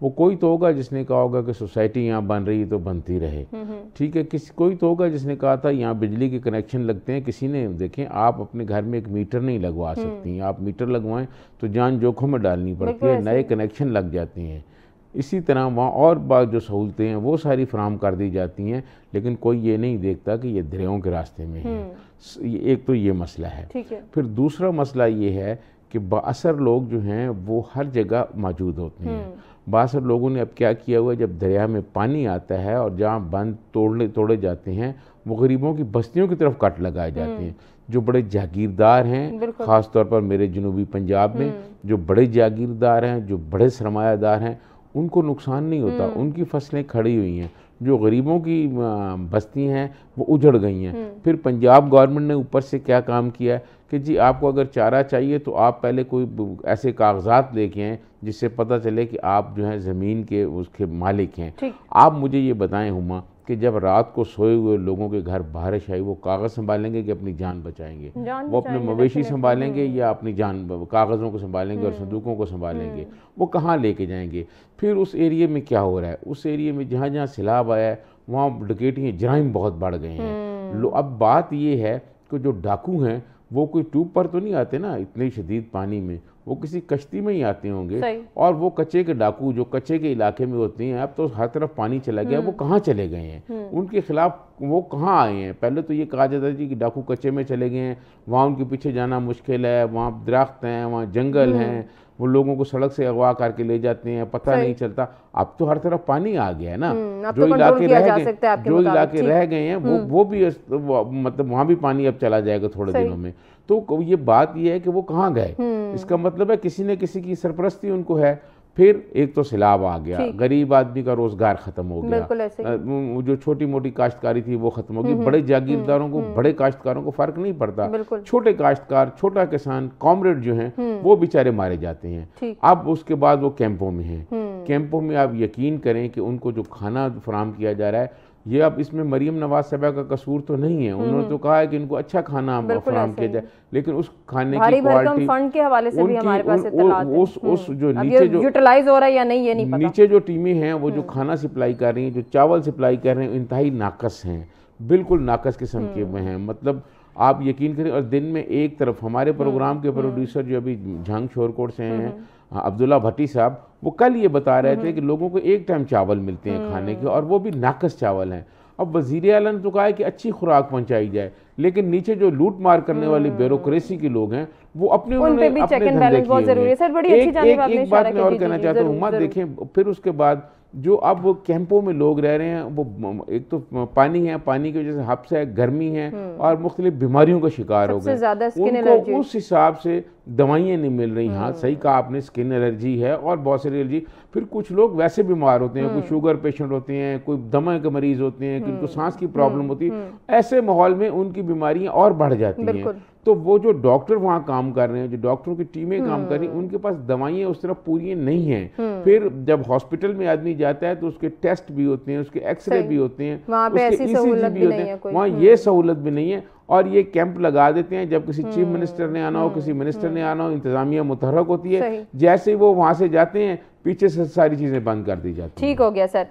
وہ کوئی تو ہوگا جس نے کہا ہوگا کہ سوسائٹی یہاں بن رہی ہے تو بنتی رہے, ٹھیک ہے. کوئی تو ہوگا جس نے کہا تھا یہاں بجلی کے کنیکشن لگتے ہیں. کسی نے, دیکھیں آپ اپنے گھر میں ایک میٹر نہیں لگوا سکتی ہیں, آپ میٹر لگوائیں تو جان جوکھوں میں ڈالنی پڑتی ہے, نئے کنیکشن لگ جاتے ہیں. اسی طرح وہاں اور بعض جو سہولتیں ہیں وہ ساری فراہم کر دی جاتی ہیں, لیکن کوئی یہ نہیں دیکھتا کہ یہ دریاؤں کے راستے میں ہیں. ایک تو یہ مسئلہ ہے. پھر دوسرا مسئلہ یہ ہے کہ بااثر لوگ جو ہیں وہ ہر جگہ موجود ہوتے ہیں. بااثر لوگوں نے اب کیا کیا ہوا ہے, جب دریا میں پانی آتا ہے اور جہاں بند توڑے جاتے ہیں وہ غریبوں کی بستیوں کی طرف کٹ لگائے جاتے ہیں. جو بڑے جاگیردار ہیں, خاص طور پر میرے جنوبی پنجاب میں جو بڑے جاگیردار ہیں, جو بڑے سرمایہ دار ہیں, ان کو نقصان نہیں ہوتا, ان کی فصلیں کھڑی ہوئی ہیں. جو غریبوں کی بستی ہیں وہ اجڑ گئی ہیں. پھر پنجاب گورنمنٹ نے اوپر سے کیا کام کیا ہے کہ جی آپ کو اگر چارہ چاہیے تو آپ پہلے کوئی ایسے کاغذات لے کے آئیں جس سے پتہ چلے کہ آپ جو ہیں زمین کے اس کے مالک ہیں. آپ مجھے یہ بتائیں ہما کہ جب رات کو سوئے ہوئے لوگوں کے گھر بارش آئی, وہ کاغذ سنبھالیں گے کہ اپنی جان بچائیں گے؟ وہ اپنے مویشی سنبھالیں گے یا اپنی جان کاغذوں کو سنبھالیں گے اور صندوقوں کو سنبھالیں گے؟ وہ کہاں لے کے جائیں گے؟ پھر اس ایریے میں کیا ہو رہا ہے, اس ایریے میں جہاں جہاں سیلاب آیا ہے وہاں ڈکیٹیاں, جرائم بہت بڑھ گئے ہیں. اب بات یہ ہے کہ جو ڈاکو ہیں وہ کوئی ٹیوب پر تو نہیں آتے نا اتنے شدید پانی میں, وہ کسی کشتی میں ہی آتے ہوں گے. اور وہ کچے کے ڈاکو جو کچے کے علاقے میں ہوتے ہیں, اب تو ہر طرف پانی چلا گیا, وہ کہاں چلے گئے ہیں؟ ان کے خلاف وہ کہاں آئے ہیں؟ پہلے تو یہ کہا جاتا جی کہ ڈاکو کچے میں چلے گئے ہیں, وہاں ان کے پیچھے جانا مشکل ہے, وہاں درخت ہیں, وہاں جنگل ہیں, وہ لوگوں کو سڑک سے اغوا کر کے لے جاتے ہیں, پتہ نہیں چلتا. اب تو ہر طرف پانی آ گیا ہے نا, جو علاقے رہ گئے ہیں وہ بھی مطلب وہاں بھی پانی اب چلا جائے گا تھوڑے دنوں میں. تو یہ بات یہ ہے کہ وہ کہاں گئے, اس کا مطلب ہے کسی نے کسی کی سرپرستی ان کو ہے. پھر ایک تو سیلاب آ گیا, غریب آدمی کا روزگار ختم ہو گیا, جو چھوٹی موٹی کاشتکاری تھی وہ ختم ہو گئی. بڑے جاگیرداروں کو, بڑے کاشتکاروں کو فرق نہیں پڑتا, چھوٹے کاشتکار, چھوٹا کسان, کامریڈ جو ہیں وہ بیچارے مارے جاتے ہیں. اب اس کے بعد وہ کیمپوں میں ہیں. کیمپوں میں آپ یقین کریں کہ ان کو جو کھانا فراہم کیا جا رہا ہے, یہ اب اس میں مریم نواز صاحبہ کا قصور تو نہیں ہے. انہوں نے تو کہا ہے کہ ان کو اچھا کھانا فراہم کیا جائے, لیکن اس کھانے کی کوالٹی فنڈ کے حوالے سے بھی ہمارے پاس اطلاعات ہیں. اس جو نیچے جو یوٹیلائز ہو رہا ہے یا نہیں یہ نہیں پتا. نیچے جو ٹیمیں ہیں وہ جو کھانا سپلائی کر رہی ہیں, جو چاول سپلائی کر رہے ہیں, انتہائی ناقص ہیں, بالکل ناقص قسم کے ہیں. مطلب آپ یقین کریں, اور دن میں ایک طرف ہمارے پروگرام کے پروڈیوسر جو ابھی جھنگ شورکوٹ سے ہیں, عبداللہ بھٹی صاحب, وہ کل یہ بتا رہے تھے کہ لوگوں کو ایک ٹائم چاول ملتے ہیں کھانے کے, اور وہ بھی ناقص چاول ہیں. اب وزیر اعلیٰ نے تو کہا ہے کہ اچھی خوراک پہنچائی جائے, لیکن نیچے جو لوٹ مار کرنے والی بیوروکریسی کے لوگ ہیں وہ اپنے دھندے کیے ہوئے ہیں. ایک بات میں اور کہنا چاہتا ہوں, دیکھیں پھر اس کے بعد جو اب کیمپوں میں لوگ رہ رہے ہیں, وہ ایک تو پانی ہے, پانی کی وجہ سے حبس ہے, گرمی ہے, اور مختلف بیماریوں کا شکار ہو گئے. ان کو اس حساب سے دوائیاں نہیں مل رہی. ہاں صحیح کہا آپ نے, سکن الرجی ہے اور بہت ساری الرجی. پھر کچھ لوگ ویسے بیمار ہوتے ہیں, کوئی شوگر پیشنٹ ہوتے ہیں, کوئی دمے کے مریض ہوتے ہیں, ان کو سانس کی پرابلم ہوتی ہے. ایسے ماحول میں ان کی بیماریاں اور بڑھ جاتی ہیں. تو وہ جو ڈاکٹر وہاں کام کر رہے ہیں, جو ڈاکٹروں کی ٹیمیں کام کر رہی ہیں, ان کے پاس دوائیاں اس طرح پوری نہیں ہیں. پھر جب ہاسپٹل میں آدمی جاتا ہے تو اس کے ٹیسٹ بھی ہوتے ہیں, اس کے ایکس رے بھی ہوتے ہیں, اس کے ای سی جی بھی ہوتے ہیں, وہاں یہ سہولت بھی نہیں ہے. اور یہ کیمپ لگا دیتے ہیں جب کسی چیف منسٹر نے آنا ہو, کسی منسٹر نے آنا ہو, انتظامیہ متحرک ہوتی ہے, جیسے وہ وہاں سے جاتے ہیں پیچھے سے ساری چیزیں بند کر دی جاتی ہیں. ٹھیک ہو گیا سر.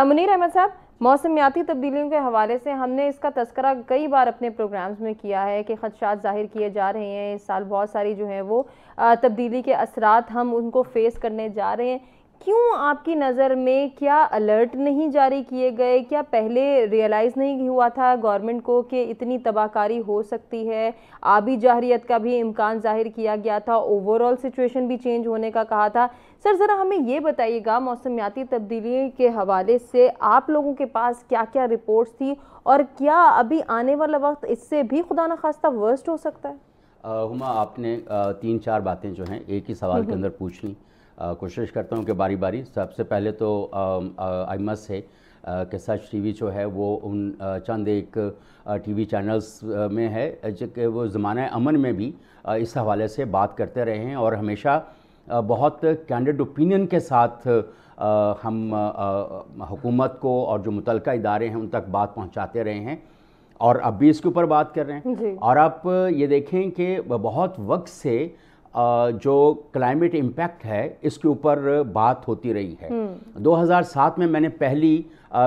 منیر احمد صاحب, موسمیاتی تبدیلیوں کے حوالے سے ہم نے اس کا تذکرہ کئی بار اپنے پروگرامز میں کیا ہے کہ خدشات ظاہر کیے جا رہے ہیں. اس سال بہت ساری جو ہیں وہ تبدیلی کے اثرات ہم ان کو فیس کرنے جا رہے ہیں. کیوں آپ کی نظر میں کیا الرٹ نہیں جاری کیے گئے؟ کیا پہلے ریئلائز نہیں ہوا تھا گورنمنٹ کو کہ اتنی تباہ کاری ہو سکتی ہے؟ آبی جارحیت کا بھی امکان ظاہر کیا گیا تھا, اوورآل سچویشن بھی چینج ہونے کا کہا تھا. سر ذرا ہمیں یہ بتائیے گا, موسمیاتی تبدیلی کے حوالے سے آپ لوگوں کے پاس کیا کیا رپورٹس تھی, اور کیا ابھی آنے والا وقت اس سے بھی خدا نخواستہ ورسٹ ہو سکتا ہے؟ ہما آپ نے 3-4 باتیں جو ہیں ایک ہی سوال کے اندر پوچھ لیں. کوشش کرتا ہوں کہ باری باری. سب سے پہلے تو آئی مسٹ ہے کہ سچ ٹی وی جو ہے وہ ان چند ایک ٹی وی چینلز میں ہے کہ وہ زمانہ امن میں بھی اس حوالے سے بات کرتے رہے ہیں, اور ہمیشہ بہت کینڈیڈ اوپینین کے ساتھ ہم حکومت کو اور جو متعلقہ ادارے ہیں ان تک بات پہنچاتے رہے ہیں, اور اب بھی اس کے اوپر بات کر رہے ہیں. اور آپ یہ دیکھیں کہ بہت وقت سے جو کلائمیٹ امپیکٹ ہے اس کے اوپر بات ہوتی رہی ہے. 2007 میں نے پہلی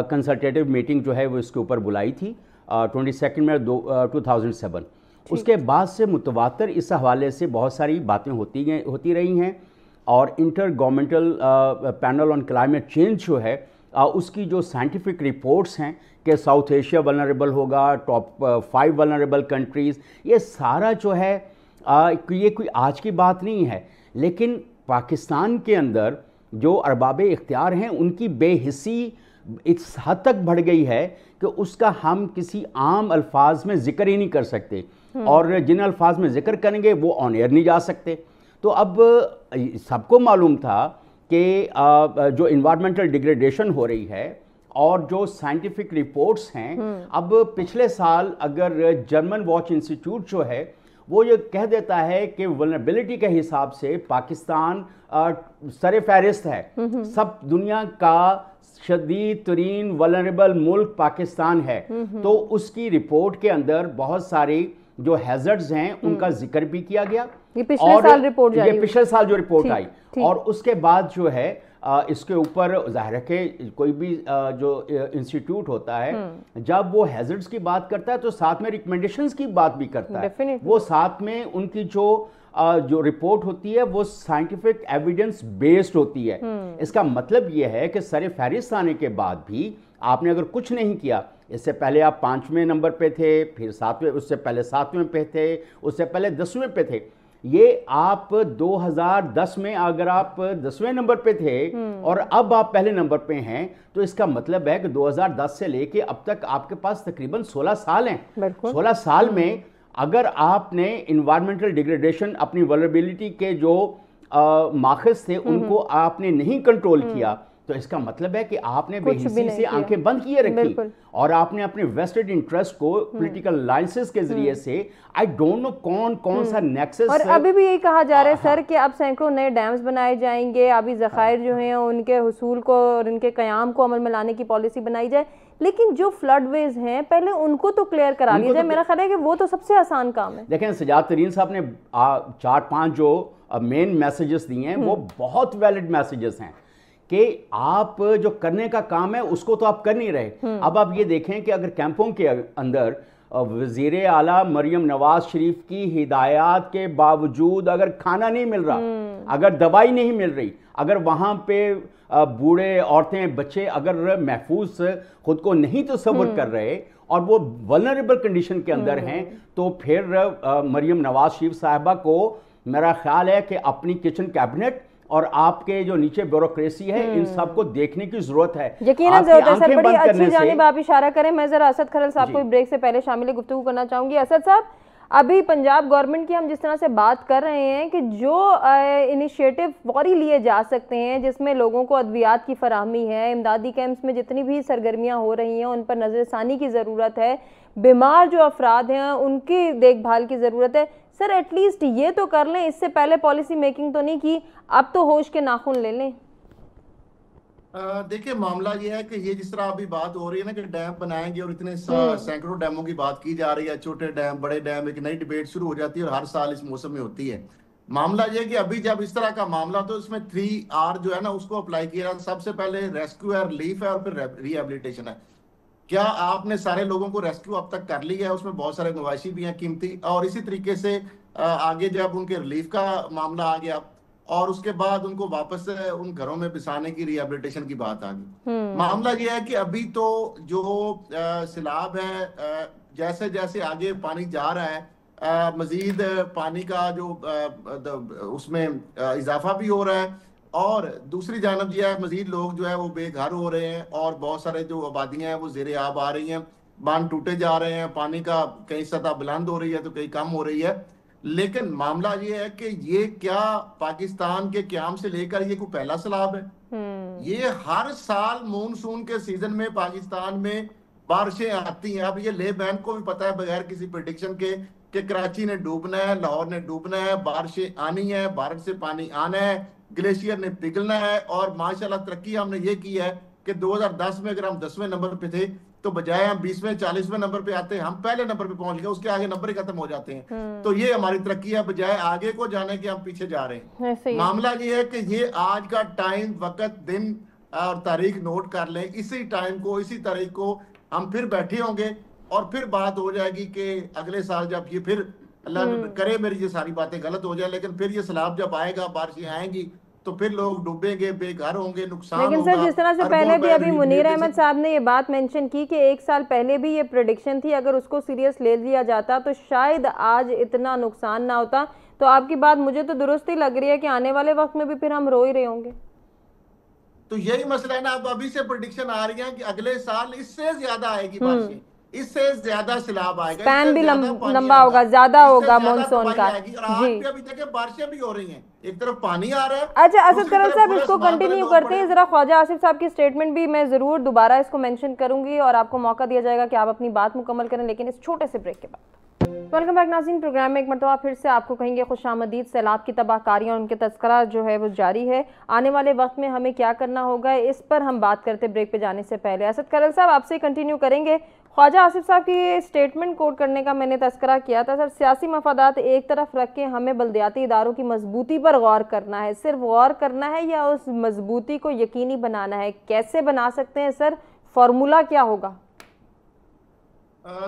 کنسلٹیٹیو میٹنگ جو ہے وہ اس کے اوپر بلائی تھی 22 میں 2007. اس کے بعد سے متواتر اس حوالے سے بہت ساری باتیں ہوتی رہی ہیں, اور intergovernmental panel on climate change جو ہے اس کی جو سائنٹیفک رپورٹس ہیں کہ ساؤتھ ایشیا ولنریبل ہوگا, ٹاپ 5 ولنریبل کنٹریز, یہ سارا جو ہے یہ کوئی آج کی بات نہیں ہے, لیکن پاکستان کے اندر جو ارباب اختیار ہیں ان کی بے حسی اس حد تک بڑھ گئی ہے کہ اس کا ہم کسی عام الفاظ میں ذکر ہی نہیں کر سکتے, اور جن الفاظ میں ذکر کریں گے وہ آن ایئر نہیں جا سکتے. تو اب سب کو معلوم تھا کہ جو انوائرمنٹل ڈیگریڈیشن ہو رہی ہے اور جو سائنٹیفک رپورٹس ہیں, اب پچھلے سال اگر جرمن واچ انسٹیٹیوٹ جو ہے وہ یہ کہہ دیتا ہے کہ ولنریبلٹی کے حساب سے پاکستان سر فہرست ہے, سب دنیا کا شدید ترین ولنریبل ملک پاکستان ہے. تو اس کی رپورٹ کے اندر بہت ساری جو ہیزرڈز ہیں ان کا ذکر بھی کیا گیا. یہ پچھلے سال جو رپورٹ آئی, اور اس کے بعد جو ہے اس کے اوپر ظاہر ہے کہ کوئی بھی جو انسٹیٹیوٹ ہوتا ہے جب وہ ہیزرڈز کی بات کرتا ہے تو ساتھ میں ریکمنڈیشنز کی بات بھی کرتا ہے. وہ ساتھ میں ان کی جو رپورٹ ہوتی ہے وہ سائنٹیفک ایویڈنس بیسڈ ہوتی ہے. اس کا مطلب یہ ہے کہ سر فہرست آنے کے بعد بھی آپ نے اگر کچھ نہیں کیا, اس سے پہلے آپ 5ویں نمبر پہ تھے, پھر 7ویں, اس سے پہلے 7ویں پہ تھے, اس سے پہلے 10ویں پہ تھے, یہ آپ 2010 میں اگر آپ 10ویں نمبر پہ تھے اور اب آپ پہلے نمبر پہ ہیں, تو اس کا مطلب ہے کہ 2010 سے لے کے اب تک آپ کے پاس تقریباً 16 سال ہیں. 16 سال میں اگر آپ نے انوائرمنٹل ڈیگریڈیشن اپنی ولنریبلٹی کے جو ماخذ تھے ان کو آپ نے نہیں کنٹرول کیا, تو اس کا مطلب ہے کہ آپ نے بے حسی سے آنکھیں بند کیے رکھی, اور آپ نے اپنے ویسٹڈ انٹرسٹ کو پولیٹیکل الائنسز کے ذریعے سے آئی ڈونٹ نو کون سا نیکسس. اور ابھی بھی یہی کہا جا رہا ہے سر کہ اب سینکڑوں نئے ڈیمز بنائے جائیں گے, ابھی ذخائر جو ہیں ان کے حصول کو اور ان کے قیام کو عمل میں لانے کی پالیسی بنائی جائے, لیکن جو فلڈ ویز ہیں پہلے ان کو تو کلیئر کرا لیا جائے. میرا خیال ہے کہ وہ تو سب سے آسان کام ہے. دیکھیں سجاد ترین صاحب نے 4-5 جو مین میسیجز دیے ہیں وہ بہت ویلڈ میسیجز ہیں کہ آپ جو کرنے کا کام ہے اس کو تو آپ کر نہیں رہے. اب آپ یہ دیکھیں کہ اگر کیمپوں کے اندر وزیر اعلیٰ مریم نواز شریف کی ہدایات کے باوجود اگر کھانا نہیں مل رہا, اگر دوائی نہیں مل رہی, اگر وہاں پہ بوڑھے, عورتیں, بچے اگر محفوظ خود کو نہیں تصور کر رہے اور وہ ولنریبل کنڈیشن کے اندر ہیں, تو پھر مریم نواز شریف صاحبہ کو میرا خیال ہے کہ اپنی کچن کیبنٹ اور آپ کے جو نیچے بیوروکریسی ہے ان سب کو دیکھنے کی ضرورت ہے. یقیناً ضرورت ہے سر, بڑی اچھی جانب آپ اشارہ کریں. میں ذرا اسد کھرل صاحب کو بریک سے پہلے شامل گفتگو کرنا چاہوں گی. اسد صاحب, ابھی پنجاب گورنمنٹ کی ہم جس طرح سے بات کر رہے ہیں کہ جو انیشیٹو فوری لیے جا سکتے ہیں جس میں لوگوں کو ادویات کی فراہمی ہے, امدادی کیمپس میں جتنی بھی سرگرمیاں ہو رہی ہیں ان پر نظر ثانی کی ضرورت ہے, بیمار جو افراد ہیں ان کی دیکھ بھال کی ضرورت ہے. سر ایٹ لیسٹ یہ تو کر لیں, اس سے پہلے پالیسی میکنگ تو نہیں کی, اب تو ہوش کے ناخن لے لیں. دیکھیں معاملہ یہ ہے کہ یہ جس طرح ابھی بات ہو رہی ہے نا کہ ڈیم بنائیں گے اور اتنے سینکڑوں ڈیموں کی بات کی جا رہی ہے, چھوٹے ڈیم بڑے ڈیم, ایک نئی ڈیبیٹ شروع ہو جاتی ہے اور ہر سال اس موسم میں ہوتی ہے. معاملہ یہ کہ ابھی جب اس طرح کا معاملہ تو اس میں 3R جو ہے نا اس کو اپلائی کیا. سب سے پہلے ریسکیو ہے, ریلیف ہے اور پھر ری ایبلیٹیشن ہے. کیا آپ نے سارے لوگوں کو ریسکیو اب تک کر لیا ہے؟ اس میں بہت سارے مواشی بھی ہیں قیمتی, اور اسی طریقے سے آگے جب ان کے ریلیف کا معاملہ آ گیا اور اس کے بعد ان کو واپس ان گھروں میں بسانے کی ری ایبلیٹیشن کی بات آ گئی. معاملہ یہ ہے کہ ابھی تو جو سیلاب ہے جیسے جیسے آگے پانی جا رہا ہے مزید پانی کا جو اس میں اضافہ بھی ہو رہا ہے, اور دوسری جانب یہ ہے مزید لوگ جو ہے وہ بے گھر ہو رہے ہیں اور بہت سارے جو آبادیاں ہیں وہ زیر آب آ رہی ہیں, باندھ ٹوٹے جا رہے ہیں, پانی کا کئی سطح بلند ہو رہی ہے تو کئی کم ہو رہی ہے. لیکن معاملہ یہ ہے کہ یہ کیا پاکستان کے قیام سے لے کر یہ کوئی پہلا سیلاب ہے؟ یہ ہر سال مونسون کے سیزن میں پاکستان میں بارشیں آتی ہیں. اب یہ لے بینک کو بھی پتا ہے بغیر کسی پریڈکشن کے کہ کراچی نے ڈوبنا ہے, لاہور نے ڈوبنا ہے, بارشیں آنی ہیں, بھارت سے پانی آنا ہے, گلیشیئر نے پگھلنا ہے, اور ماشاءاللہ ترقی ہم نے یہ کی ہے کہ 2010 میں اگر ہم 10ویں نمبر پہ تھے تو بجائے ہم 20ویں 40ویں نمبر پہ آتے ہیں ہم پہلے نمبر پہ پہنچ گئے, اس کے آگے نمبر ہی ختم ہو جاتے ہیں. تو یہ ہماری ترقی ہے, بجائے آگے کو جانے کے ہم پیچھے جا رہے ہیں. معاملہ یہ ہے کہ یہ آج کا ٹائم, وقت, دن اور تاریخ نوٹ کر لیں. اسی ٹائم کو, اسی تاریخ کو ہم پھر بیٹھے ہوں گے اور پھر بات ہو جائے گی کہ اگلے سال جب یہ پھر اللہ کرے میری یہ ساری باتیں غلط ہو جائیں, لیکن پھر یہ سیلاب جب آئے گا, بارشیں آئیں گی تو پھر لوگ ڈوبیں گے, بے گھر ہوں گے, نقصان ہوگا. لیکن سر جس طرح سے پہلے بھی ابھی منیر احمد صاحب نے یہ بات مینشن کی کہ 1 سال پہلے بھی یہ پریڈکشن تھی, اگر اس کو سیریس لے لیا جاتا تو شاید آج اتنا نقصان نہ ہوتا. تو آپ کی بات مجھے تو درست ہی لگ رہی ہے کہ آنے والے وقت میں بھی پھر ہم رو ہی رہے ہوں گے. تو یہی مسئلہ ہے نا, اب ابھی سے پریڈکشن آ رہی ہے کہ اگلے سال اس سے زیادہ آئے گی بارشیں, اس سے زیادہ سیلاب آئے گا, سپین بھی لمبا ہوگا, زیادہ ہوگا مونسون کا. جی ابھی دیکھیں بارشیں بھی ہو رہی ہیں, ایک طرف پانی آ رہا ہے. اچھا اسد کرم صاحب اس کو کنٹینیو کرتے ہیں, ذرا خواجہ آصف صاحب کی سٹیٹمنٹ بھی میں ضرور دوبارہ اس کو مینشن کروں گی اور آپ کو موقع دیا جائے گا کہ آپ اپنی بات مکمل کریں, لیکن اس چھوٹے سے بریک کے بعد. ویلکم بیک ناظرین, پروگرام میں ایک مرتبہ پھر سے آپ کو کہیں گے خوش آمدید. سیلاب کی تباہ کاریاں اور ان کے تذکرہ جو ہے وہ جاری ہے. آنے والے وقت میں ہمیں کیا کرنا ہوگا اس پر ہم بات کرتے بریک پہ جانے سے پہلے. اسد کرل صاحب آپ سے کنٹینیو کریں گے. خواجہ آصف صاحب کی سٹیٹمنٹ کوٹ کرنے کا میں نے تذکرہ کیا تھا. سر سیاسی مفادات ایک طرف رکھ کے ہمیں بلدیاتی اداروں کی مضبوطی پر غور کرنا ہے. صرف غور کرنا ہے یا اس مضبوطی کو یقینی بنانا ہے؟ کیسے بنا سکتے ہیں سر؟ فارمولا کیا ہوگا؟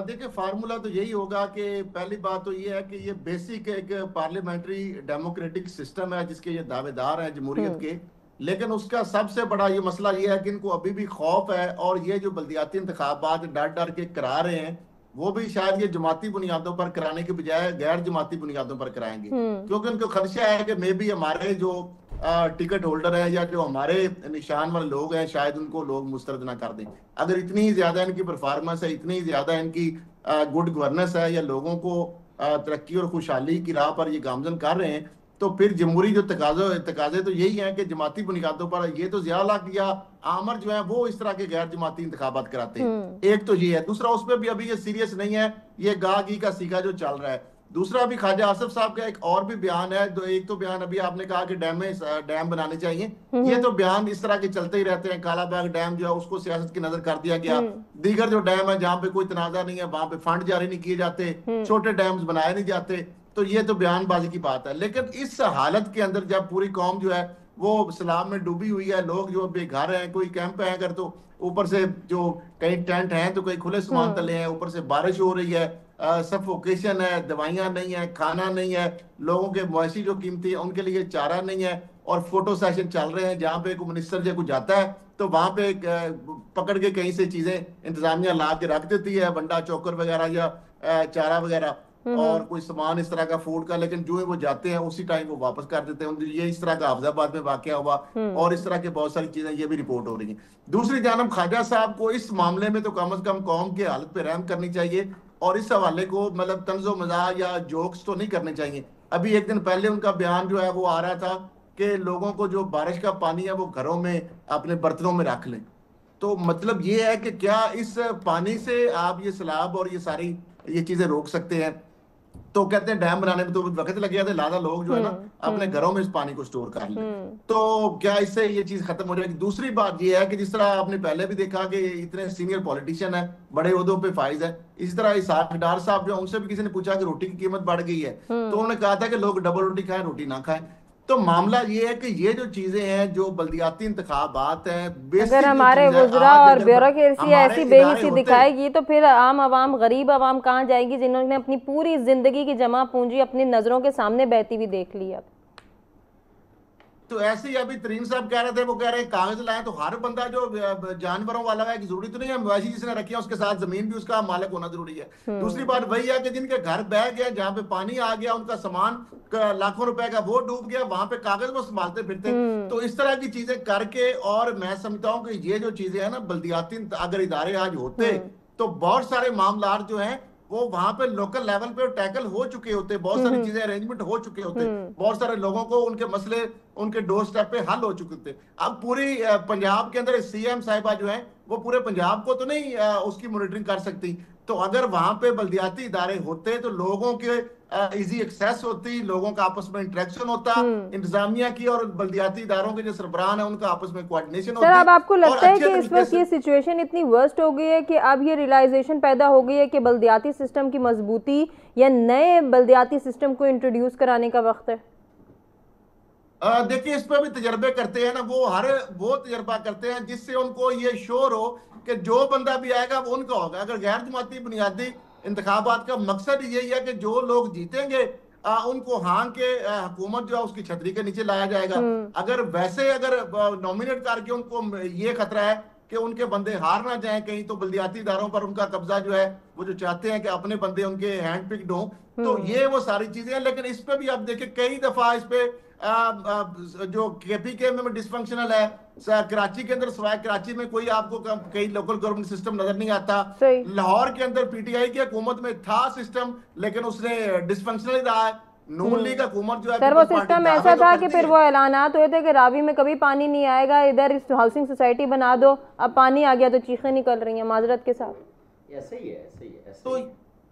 دیکھیں فارمولا تو یہی ہوگا کہ پہلی بات تو یہ ہے کہ یہ بیسک ایک پارلیمنٹری ڈیموکریٹک سسٹم ہے جس کے یہ دعوے دار ہیں جمہوریت کے, لیکن اس کا سب سے بڑا یہ مسئلہ یہ ہے کہ ان کو ابھی بھی خوف ہے, اور یہ جو بلدیاتی انتخابات ڈر ڈر کے کرا رہے ہیں وہ بھی شاید یہ جماعتی بنیادوں پر کرانے کے بجائے غیر جماعتی بنیادوں پر کرائیں گے, کیونکہ ان کو خدشہ ہے کہ میں بھی ہمارے جو ٹکٹ ہولڈر ہیں یا جو ہمارے نشان والے لوگ ہیں شاید ان کو لوگ مسترد نہ کر دیں. اگر اتنی ہی زیادہ ان کی پرفارمنس ہے, اتنی ہی زیادہ ان کی گڈ گورننس ہے یا لوگوں کو ترقی اور خوشحالی کی راہ پر یہ گامزن کر رہے ہیں, تو پھر جمہوری جو تقاضے تو یہی ہیں کہ جماعتی بنیادوں پر یہ تو ضیاء الحق یا عامر جو ہیں وہ اس طرح کے غیر جماعتی انتخابات کراتے ہیں. ایک تو یہ ہے. دوسرا اس پہ بھی ابھی یہ سیریس نہیں ہے, یہ گاہ گی کا سیکھا جو چل رہا ہے. دوسرا بھی خواجہ آصف صاحب کا ایک اور بھی بیان ہے, ایک تو بیان ابھی آپ نے کہا کہ ڈیم بنانے چاہیے, یہ تو بیان اس طرح کے چلتے ہی رہتے ہیں. کالا باغ ڈیم جو ہے اس کو سیاست کی نظر کر دیا گیا, دیگر جو ڈیم ہے جہاں پہ کوئی تنازع نہیں ہے وہاں پہ فنڈ جاری نہیں کیے جاتے, چھوٹے ڈیمز بنائے نہیں جاتے, تو یہ تو بیان بازی کی بات ہے. لیکن اس حالت کے اندر جب پوری قوم جو ہے وہ سیلاب میں ڈوبی ہوئی ہے, لوگ جو بے گھر ہیں, کوئی کیمپ ہیں اگر تو اوپر سے جو کئی ٹینٹ ہیں تو کئی کھلے سامان تلے ہیں, اوپر سے بارش ہو رہی ہے, سفوکیشن ہے, دوائیاں نہیں ہیں, کھانا نہیں ہے, لوگوں کے معاشی جو قیمتی ہیں ان کے لیے چارہ نہیں ہے, اور فوٹو سیشن چل رہے ہیں جہاں پہ کوئی منسٹر جو جاتا ہے تو وہاں پہ پکڑ کے کہیں سے چیزیں انتظامیہ لا کے رکھ دیتی ہے, بنڈا چوکر وغیرہ یا چارہ وغیرہ اور کوئی سامان اس طرح کا فوڈ کا, لیکن جو ہی وہ جاتے ہیں اسی ٹائم وہ واپس کر دیتے ہیں. یہ اس طرح کا حافظ آباد میں واقعہ ہوا, اور اس طرح کے بہت ساری چیزیں یہ بھی رپورٹ ہو رہی ہیں. دوسری جانب خواجہ صاحب کو اس معاملے میں تو کم از کم قوم کے حالت پہ رحم کرنی چاہیے, اور اس حوالے کو مطلب طنز و مزاح یا جوکس تو نہیں کرنے چاہیے. ابھی ایک دن پہلے ان کا بیان جو ہے وہ آ رہا تھا کہ لوگوں کو جو بارش کا پانی ہے وہ گھروں میں اپنے برتنوں میں رکھ لیں. تو مطلب یہ ہے کہ کیا اس پانی سے آپ یہ سیلاب اور یہ ساری یہ چیزیں روک سکتے ہیں؟ تو کہتے ہیں ڈیم بنانے میں تو وقت لگ گیا تھا, لہٰذا لوگ جو ہے نا اپنے گھروں میں اس پانی کو سٹور کر لیں. تو کیا اس سے یہ چیز ختم ہو جائے گی؟ دوسری بات یہ ہے کہ جس طرح آپ نے پہلے بھی دیکھا کہ اتنے سینئر پولیٹیشین ہیں, بڑے عہدوں پہ فائز ہیں, اسی طرح اسحاق ڈار صاحب جو ان سے بھی کسی نے پوچھا کہ روٹی کی قیمت بڑھ گئی ہے تو انہوں نے کہا تھا کہ لوگ ڈبل روٹی کھائیں روٹی نہ کھائیں. تو معاملہ یہ ہے کہ یہ جو چیزیں ہیں جو بلدیاتی انتخابات ہیں, اگر ہمارے وزراء اور بیوروکریسی ایسی بے حسی دکھائے گی تو پھر عام عوام, غریب عوام کہاں جائے گی جنہوں نے اپنی پوری زندگی کی جمع پونجی اپنی نظروں کے سامنے بہتی ہوئی دیکھ لی. اب تو ایسے ہی ابھی ترین صاحب کہہ رہے تھے, وہ کہہ رہے ہیں کاغذ لائیں, تو ہر بندہ جو جانوروں والا ہے ضروری تو نہیں ہے مویشی جس نے رکھی ہے اس کے ساتھ زمین بھی اس کا مالک ہونا ضروری ہے. دوسری بات وہی ہے کہ جن کے گھر بہ گئے, جہاں پہ پانی آ گیا, ان کا سامان لاکھوں روپے کا وہ ڈوب گیا, وہاں پہ کاغذ وہ سنبھالتے پھرتے. تو اس طرح کی چیزیں کر کے, اور میں سمجھتا ہوں کہ یہ جو چیزیں ہیں نا بلدیاتی اگر ادارے آج ہوتے تو بہت سارے معاملات جو ہیں وہ وہاں پہ لوکل لیول پہ ٹیکل ہو چکے ہوتے, بہت ساری چیزیں ارینجمنٹ ہو چکے ہوتے, بہت سارے لوگوں کو ان کے مسئلے ان کے ڈور سٹیپ پہ حل ہو چکے ہوتے. اب پوری پنجاب کے اندر سی ایم صاحبہ جو ہیں وہ پورے پنجاب کو تو نہیں اس کی مانیٹرنگ کر سکتی. تو اگر وہاں پہ بلدیاتی ادارے ہوتے تو لوگوں کے ایزی ایکسیس ہوتی, لوگوں کا آپس میں انٹریکشن ہوتا, انتظامیہ کی اور بلدیاتی اداروں کے جو سربراہ ہیں ان کا آپس میں کوارڈینیشن ہوتی. سر اب آپ کو لگتا ہے کہ اس وقت یہ سچویشن اتنی ورسٹ ہو گئی ہے کہ اب یہ ریلائزیشن پیدا ہو گئی ہے کہ بلدیاتی سسٹم کی مضبوطی یا نئے بلدیاتی سسٹم کو انٹروڈیوس کرانے کا وقت ہے؟ دیکھیں اس پہ بھی تجربے کرتے ہیں نا, وہ تجربہ کرتے ہیں جس سے ان کو یہ شور ہو کہ جو بندہ بھی آئے گا وہ ان کا ہوگا. اگر غیر جماعتی بنیادی انتخابات کا مقصد یہی ہے کہ جو لوگ جیتیں گے ان کو ہان کے حکومت جو ہے اس کی چھتری کے نیچے لایا جائے گا. اگر ویسے نومینیٹ کر کے ان کو یہ خطرہ ہے کہ ان کے بندے ہار نہ جائیں کہیں, تو بلدیاتی اداروں پر ان کا قبضہ جو ہے وہ جو چاہتے ہیں کہ اپنے بندے ان کے ہینڈ پکڈ ہوں, تو یہ وہ ساری چیزیں ہیں. لیکن اس پہ بھی آپ دیکھیں کئی دفعہ اس پہ جو کے پی کے میں ڈسفنکشنل ہے. کراچی کے اندر سوائے کراچی میں کوئی آپ کو کئی لوکل گورنمنٹ سسٹم نظر نہیں آتا. لاہور کے اندر پی ٹی آئی کی حکومت میں تھا سسٹم لیکن اس نے ڈسفنکشنل رہا ہے. نون لیگ حکومت جو ہے سر وہ سسٹم ایسا تھا کہ پھر وہ اعلانات ہوئے تھے کہ راوی میں کبھی پانی نہیں آئے گا, ادھر اس ہاؤسنگ سوسائٹی بنا دو, اب پانی آ گیا تو چیخیں نکل رہی ہیں معذرت کے ساتھ. ایسا ہی ہے. تو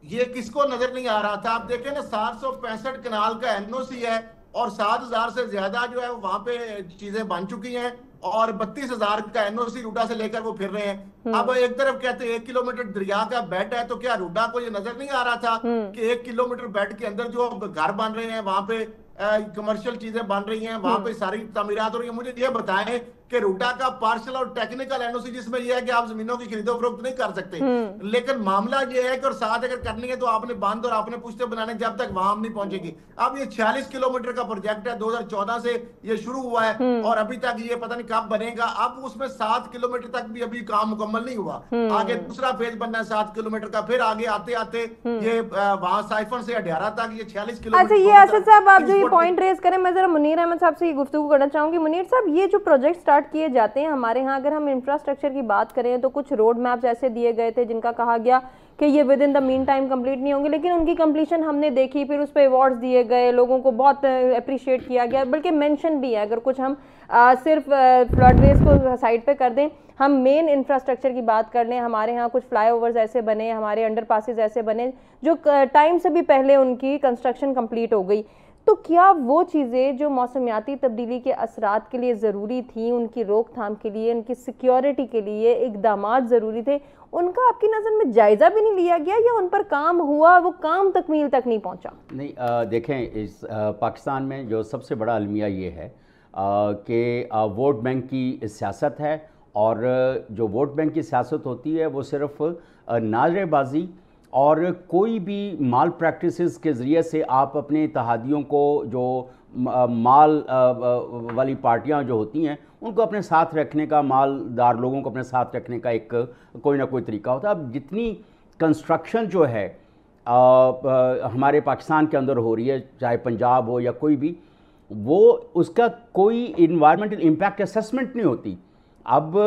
یہ کس کو نظر نہیں آ رہا تھا؟ آپ دیکھیں نا 765 کنال کا این او سی ہے اور 7,000 سے زیادہ جو ہے وہاں پہ چیزیں بن چکی ہیں اور 32,000 کا این او سی روڈا سے لے کر وہ پھر رہے ہیں. اب ایک طرف کہتے ہیں 1 کلومیٹر دریا کا بیڈ ہے, تو کیا روڈا کو یہ نظر نہیں آ رہا تھا کہ 1 کلومیٹر بیڈ کے اندر جو گھر بن رہے ہیں وہاں پہ کمرشل چیزیں بن رہی ہیں, وہاں پہ ساری تعمیرات ہو رہی ہیں. مجھے یہ بتائیں کہ روڈا کا پارشل اور ٹیکنیکل این او سی جس میں یہ ہے کہ آپ زمینوں کی خرید و فروخت نہیں کر سکتے, لیکن معاملہ یہ ہے کہ اور ساتھ اگر کرنی ہے تو آپ نے باندھ اور آپ نے پوچھتے بنانے جب تک وہاں ہم نہیں پہنچے گی. اب یہ 46 کلومیٹر کا پروجیکٹ ہے, 2014 سے یہ شروع ہوا ہے اور ابھی تک یہ پتہ نہیں کب بنے گا. اب اس میں 7 کلومیٹر تک بھی ابھی کام مکمل نہیں ہوا, آگے دوسرا فیز بننا ہے 7 کلومیٹر کا, پھر آگے آتے آتے یہ وہاں سائفن سے اڈیارہ تک یہ 46 کلومیٹر. اچھا یہ اسد صاحب آپ جو یہ پوائنٹ ریز کریں, میں ذرا منیر احمد صاحب سے یہ گفتگو کرنا چاہوں گی. منیر صاحب یہ جو پروجیکٹ سٹارٹ کیے جاتے ہیں ہمارے ہاں, اگر ہم انفراسٹرکچر کی بات کریں تو کچھ روڈ میپس ایسے دیے گئے تھے جن کا کہا گیا کہ یہ within the meantime complete نہیں ہوں گے, لیکن ان کی کمپلیشن ہم نے دیکھی, پھر اس پہ ایوارڈز دیے گئے, لوگوں کو بہت اپریشیٹ کیا گیا, بلکہ مینشن بھی ہے. اگر کچھ ہم صرف فلڈ ویز کو سائڈ پہ کر دیں, ہم مین انفراسٹرکچر کی بات کر لیں, ہمارے ہاں کچھ فلائی اوورز ایسے بنے, ہمارے انڈر پاسز ایسے بنے جو ٹائم سے بھی پہلے ان کی کنسٹرکشن کمپلیٹ ہو گئی. تو کیا وہ چیزیں جو موسمیاتی تبدیلی کے اثرات کے لیے ضروری تھیں, ان کی روک تھام کے لیے, ان کی سیکیورٹی کے لیے اقدامات ضروری تھے, ان کا آپ کی نظر میں جائزہ بھی نہیں لیا گیا یا ان پر کام ہوا, وہ کام تکمیل تک نہیں پہنچا؟ نہیں دیکھیں, اس پاکستان میں جو سب سے بڑا المیہ یہ ہے کہ ووٹ بینک کی سیاست ہے, اور جو ووٹ بینک کی سیاست ہوتی ہے وہ صرف نعرے بازی اور کوئی بھی مال پریکٹسز کے ذریعے سے آپ اپنے اتحادیوں کو, جو مال والی پارٹیاں جو ہوتی ہیں ان کو اپنے ساتھ رکھنے کا, مالدار لوگوں کو اپنے ساتھ رکھنے کا ایک کوئی نہ کوئی طریقہ ہوتا ہے. اب جتنی کنسٹرکشن جو ہے ہمارے پاکستان کے اندر ہو رہی ہے, چاہے پنجاب ہو یا کوئی بھی, وہ اس کا کوئی انوائرمنٹل امپیکٹ اسیسمنٹ نہیں ہوتی. اب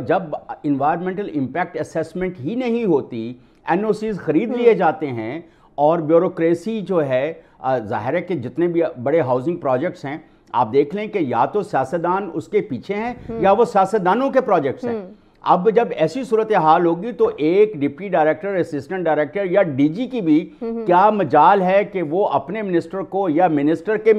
جب انوائرمنٹل امپیکٹ اسیسمنٹ ہی نہیں ہوتی, این او سیز خرید لیے جاتے ہیں اور بیوروکریسی جو ہے, ظاہر ہے کہ جتنے بھی بڑے ہاؤسنگ پروجیکٹس ہیں آپ دیکھ لیں کہ یا تو سیاستدان اس کے پیچھے ہیں یا وہ سیاستدانوں کے پروجیکٹس ہیں. اب جب ایسی صورتحال ہوگی تو ایک ڈپٹی ڈائریکٹر, اسسٹنٹ ڈائریکٹر یا ڈی جی کی بھی کیا مجال ہے کہ وہ اپنے منسٹر کو یا منسٹر کے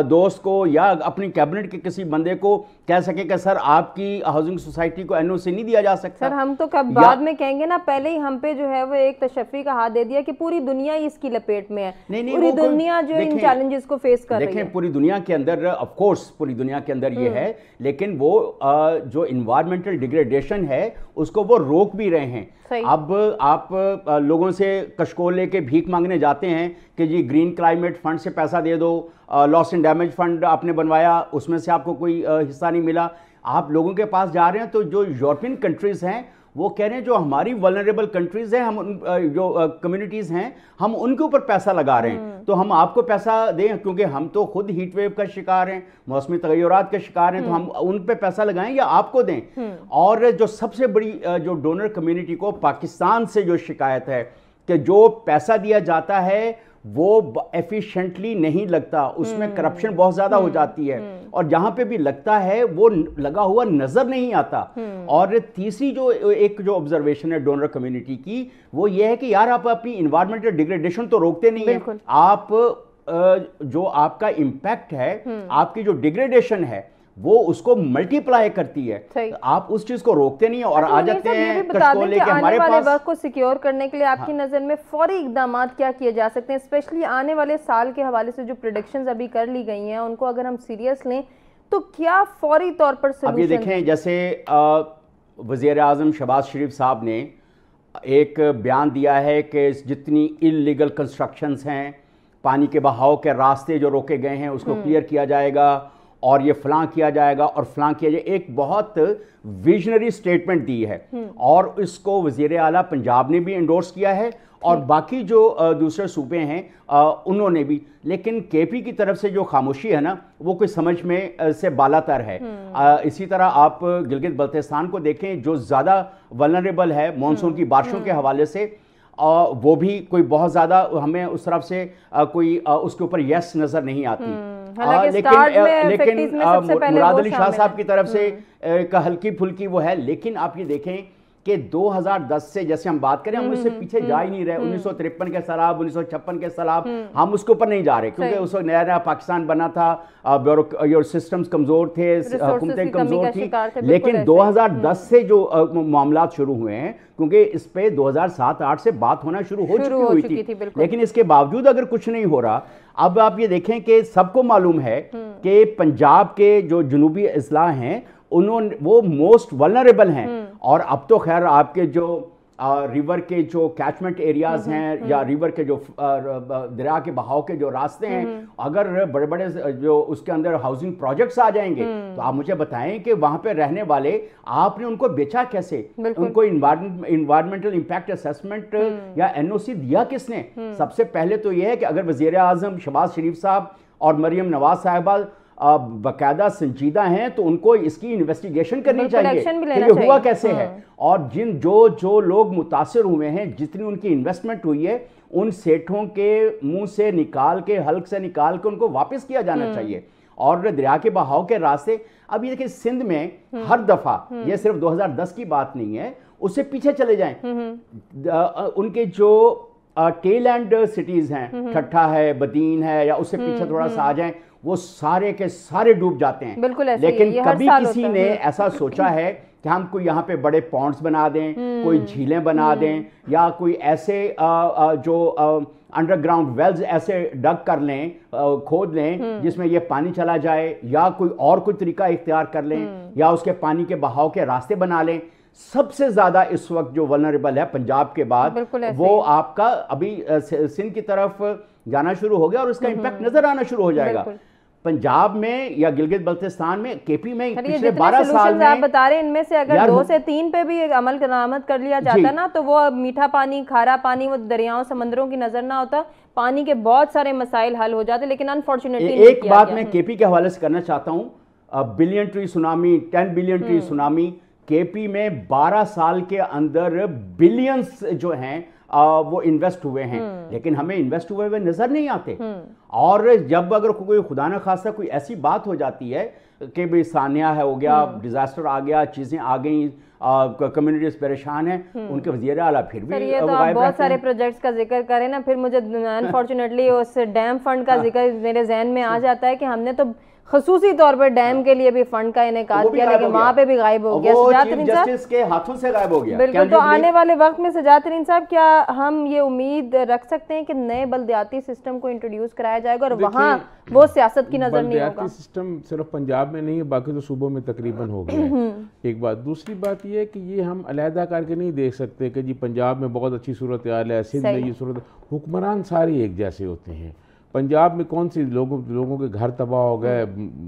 دوست کو یا اپنی کیبنٹ کے کسی بندے کو کہہ سکے کہ سر آپ کی ہاؤسنگ سوسائٹی کو این او سی نہیں دیا جا سکتا. سر ہم تو کب بعد میں کہیں گے نا, پہلے ہی ہم پہ جو ہے وہ ایک تشفی کا ہاتھ دے دیا کہ پوری دنیا اس کی لپیٹ میں ہے, پوری دنیا جو ان چیلنجز کو فیس کر رہی ہے. دیکھیں پوری دنیا کے اندر آف کورس پوری دنیا کے اندر یہ ہے, لیکن وہ جو انوائرمنٹل ڈیگریڈیشن ہے اس کو وہ روک بھی رہے ہیں. اب آپ لوگوں سے کشکول لے کے بھیک مانگنے جاتے ہیں کہ جی گرین کلائمیٹ فنڈ سے پیسہ دے دو, لاس اینڈ ڈیمیج فنڈ آپ نے بنوایا اس میں سے آپ کو کوئی حصہ نہیں ملا. آپ لوگوں کے پاس جا رہے ہیں تو جو یورپین کنٹریز ہیں وہ کہہ رہے ہیں جو ہماری ولنریبل کنٹریز ہیں, ہم جو کمیونٹیز ہیں ہم ان کے اوپر پیسہ لگا رہے ہیں, تو ہم آپ کو پیسہ دیں کیونکہ ہم تو خود ہیٹ ویو کا شکار ہیں, موسمی تغیرات کا شکار ہیں, تو ہم ان پہ پیسہ لگائیں یا آپ کو دیں. اور جو سب سے بڑی جو ڈونر کمیونٹی کو پاکستان سے جو شکایت ہے کہ جو پیسہ دیا جاتا ہے وہ ایفیشینٹلی نہیں لگتا, اس میں کرپشن بہت زیادہ ہو جاتی ہے, اور جہاں پہ بھی لگتا ہے وہ لگا ہوا نظر نہیں آتا. اور تیسری جو ایک جو آبزرویشن ہے ڈونر کمیونٹی کی, وہ یہ ہے کہ یار آپ اپنی انوائرمنٹل ڈیگریڈیشن تو روکتے نہیں ہیں, آپ جو آپ کا امپیکٹ ہے, آپ کی جو ڈیگریڈیشن ہے وہ اس کو ملٹی پلائی کرتی ہے, آپ اس چیز کو روکتے نہیں ہیں اور آ جاتے ہیں کشکولے کے ہمارے پاس. وقت کو سیکیور کرنے کے لیے آپ کی نظر میں فوری اقدامات کیا کیے جا سکتے ہیں, اسپیشلی آنے والے سال کے حوالے سے جو پریڈکشنز ابھی کر لی گئی ہیں ان کو اگر ہم سیریس لیں تو کیا فوری طور پر سلوشن؟ اب یہ دیکھیں, جیسے وزیر اعظم شہباز شریف صاحب نے ایک بیان دیا ہے کہ جتنی اللیگل کنسٹرکشنز ہیں, پانی کے بہاؤ کے راستے جو روکے گئے ہیں اس کو کلیئر کیا جائے گا, اور یہ فلاں کیا جائے گا اور فلاں کیا جائے. ایک بہت ویژنری سٹیٹمنٹ دی ہے, اور اس کو وزیر اعلیٰ پنجاب نے بھی انڈورس کیا ہے اور باقی جو دوسرے صوبے ہیں انہوں نے بھی. لیکن کے پی کی طرف سے جو خاموشی ہے نا, وہ کوئی سمجھ میں سے بالا تر ہے. اسی طرح آپ گلگت بلتستان کو دیکھیں جو زیادہ ولنریبل ہے مانسون کی بارشوں کے حوالے سے, وہ بھی کوئی بہت زیہ ہمیں اس طرف سے کوئی اس کے اوپر یس نظر نہیں آتی. لیکن مراد علی شاہ صاحب کی طرف سے ایک ہلکی پھلکی وہ ہے. لیکن آپ یہ دیکھیں کہ 2010 سے جیسے ہم بات کریں, ہم اس سے پیچھے جا ہی نہیں رہے. 1953 کے سیلاب, 1956 کے سیلاب, ہم اس کے اوپر نہیں جا رہے کیونکہ اس وقت نیا نیا پاکستان بنا تھا, سسٹمز کمزور تھے, حکومتیں کمزور تھیں. لیکن 2010 سے جو معاملات شروع ہوئے ہیں, کیونکہ اس پہ 2007-8 سے بات ہونا شروع ہو چکی ہوئی تھی, لیکن اس کے باوجود اگر کچھ نہیں ہو رہا. اب آپ یہ دیکھیں کہ سب کو معلوم ہے کہ پنجاب کے جو جنوبی اضلاع ہیں وہ موسٹ ولنریبل ہیں, اور اب تو خیر آپ کے جو ریور کے جو کیچمنٹ ایریاز ہیں یا ریور کے جو دریا کے بہاؤ کے جو راستے ہیں, اگر بڑے بڑے جو اس کے اندر ہاؤسنگ پروجیکٹس آ جائیں گے تو آپ مجھے بتائیں کہ وہاں پہ رہنے والے آپ نے ان کو بیچا کیسے, ان کو انوائرمنٹل امپیکٹ اسیسمنٹ یا این او سی دیا کس نے؟ سب سے پہلے تو یہ ہے کہ اگر وزیر اعظم شہباز شریف صاحب اور مریم نواز صاحبہ باقاعدہ سنجیدہ ہیں تو ان کو اس کی انویسٹیگیشن کرنی چاہیے کہ یہ ہوا کیسے ہے, اور جو لوگ متاثر ہوئے ہیں, جتنی ان کی انویسٹمنٹ ہوئی ہے, ان سیٹھوں کے منہ سے نکال کے, حلق سے نکال کے ان کو واپس کیا جانا چاہیے. اور دریا کے بہاؤ کے راستے, اب یہ دیکھیں سندھ میں ہر دفعہ, یہ صرف 2010 کی بات نہیں ہے, اس سے پیچھے چلے جائیں, ان کے جو ٹیل اینڈ سٹیز ہیں, ٹھٹھا ہے, بدین ہے, یا اس سے پیچھے تھوڑا سا آ جائیں, وہ سارے کے سارے ڈوب جاتے ہیں. لیکن کبھی کسی نے ایسا سوچا ہے کہ ہم کوئی یہاں پہ بڑے پونڈز بنا دیں, کوئی جھیلیں بنا دیں, یا کوئی ایسے جو انڈر گراؤنڈ ویلز ایسے ڈگ کر لیں, کھود لیں جس میں یہ پانی چلا جائے, یا کوئی طریقہ اختیار کر لیں, یا اس کے پانی کے بہاؤ کے راستے بنا لیں. سب سے زیادہ اس وقت جو ولنریبل ہے پنجاب کے بعد, وہ آپ کا ابھی سندھ کی طرف جانا شروع ہو گیا اور اس کا امپیکٹ نظر آنا شروع ہو جائے گا. پنجاب میں یا گلگت بلتستان میں, کے پی میں پچھلے 12 سال میں آپ بتا رہے ہیں, ان میں سے اگر 2 سے 3 پہ بھی عمل درآمد کر لیا جاتا نا, تو وہ میٹھا پانی, کھارا پانی, وہ دریاؤں سمندروں کی نظر نہ ہوتا, پانی کے بہت سارے مسائل حل ہو جاتے. لیکن انفارچونیٹلی ایک بات میں کے پی کے حوالے سے کرنا چاہتا ہوں, billion tree tsunami, 10 billion tree tsunami, کے پی میں 12 سال کے اندر بلینز جو ہیں وہ انویسٹ ہوئے ہیں, لیکن ہمیں انویسٹ ہوئے نظر نہیں آتے. اور جب اگر کوئی خدا نہ خواستہ کوئی ایسی بات ہو جاتی ہے کہ بھئی سانحہ ہے, ہو گیا, ڈیزاسٹر آ گیا, چیزیں آ گئیں, کمیونٹیز پریشان ہیں, ان کے وزیر اعلیٰ پھر بھی یہ تو آپ بہت سارے پروجیکٹس کا ذکر کریں نا, پھر مجھے انفارچونیٹلی اس ڈیم فنڈ کا ذکر میرے ذہن میں آ جاتا ہے کہ ہم نے تو خصوصی طور پر ڈیم کے لیے بھی فنڈ کا انعقاد کیا, لیکن وہاں پہ بھی غائب ہو گیا. سجاد ترین صاحب جسٹس کے ہاتھوں سے غائب ہو گیا. بالکل, تو آنے والے وقت میں سجاد ترین صاحب کیا ہم یہ امید رکھ سکتے ہیں کہ نئے بلدیاتی سسٹم کو انٹروڈیوس کرایا جائے گا اور وہاں وہ سیاست کی نظر نہیں ہوگا؟ بلدیاتی سسٹم صرف پنجاب میں نہیں ہے, باقی تو صوبوں میں تقریباً ہو گیا ہے. ایک بات. دوسری بات یہ ہے کہ یہ ہم علیحدہ کر کے نہیں دیکھ سکتے کہ جی پنجاب میں بہت اچھی صورتحال ہے, سندھ میں یہ صورت, حکمران سارے ایک جیسے ہوتے ہیں. پنجاب میں کون سی لوگوں کے گھر تباہ ہو گئے,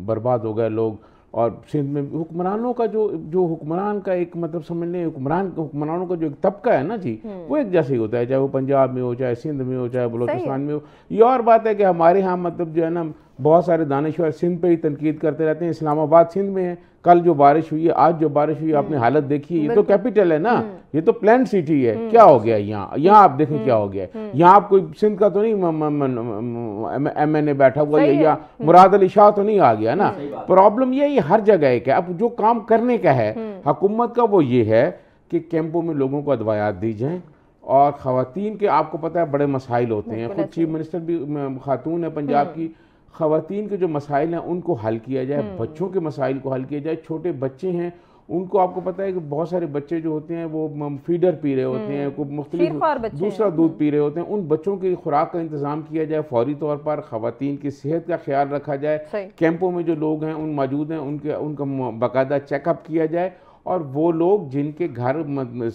برباد ہو گئے لوگ, اور سندھ میں حکمرانوں کا جو حکمران کا ایک مطلب سمجھ لیں, حکمرانوں کا جو ایک طبقہ ہے نا جی, وہ ایک جیسے ہی ہوتا ہے, چاہے وہ پنجاب میں ہو, چاہے سندھ میں ہو, چاہے بلوچستان میں ہو. یہ اور بات ہے کہ ہمارے ہاں مطلب جو ہے نا بہت سارے دانشور سندھ پہ ہی تنقید کرتے رہتے ہیں. اسلام آباد سندھ میں ہے, کل جو بارش ہوئی ہے, آج جو بارش ہوئی ہے, آپ نے حالت دیکھی ہے. یہ تو کیپٹل ہے نا, یہ تو پلانٹ سٹی ہے. کیا ہو گیا یہاں آپ دیکھیں کیا ہو گیا ہے. یہاں آپ کوئی سندھ کا تو نہیں ایم این اے بیٹھا ہوا ہے, یا مراد علی شاہ تو نہیں آ گیا نا. پرابلم یہ ہر جگہ ہے کہ اب جو کام کرنے کا ہے حکومت کا وہ یہ ہے کہ کیمپوں میں لوگوں کو ادویات دی جائیں, اور خواتین کے آپ کو پتہ ہے بڑے مسائل ہوتے ہیں. خود چیف منسٹر بھی خاتون ہے پنجاب کی. خواتین کے جو مسائل ہیں ان کو حل کیا جائے, بچوں کے مسائل کو حل کیا جائے. چھوٹے بچے ہیں ان کو آپ کو پتہ ہے کہ بہت سارے بچے جو ہوتے ہیں وہ فیڈر پی رہے ہوتے ہیں, کوئی مختلف دوسرا دودھ پی رہے ہوتے ہیں. ان بچوں کی خوراک کا انتظام کیا جائے فوری طور پر. خواتین کی صحت کا خیال رکھا جائے. کیمپوں میں جو لوگ ہیں ان موجود ہیں ان کا باقاعدہ چیک اپ کیا جائے. اور وہ لوگ جن کے گھر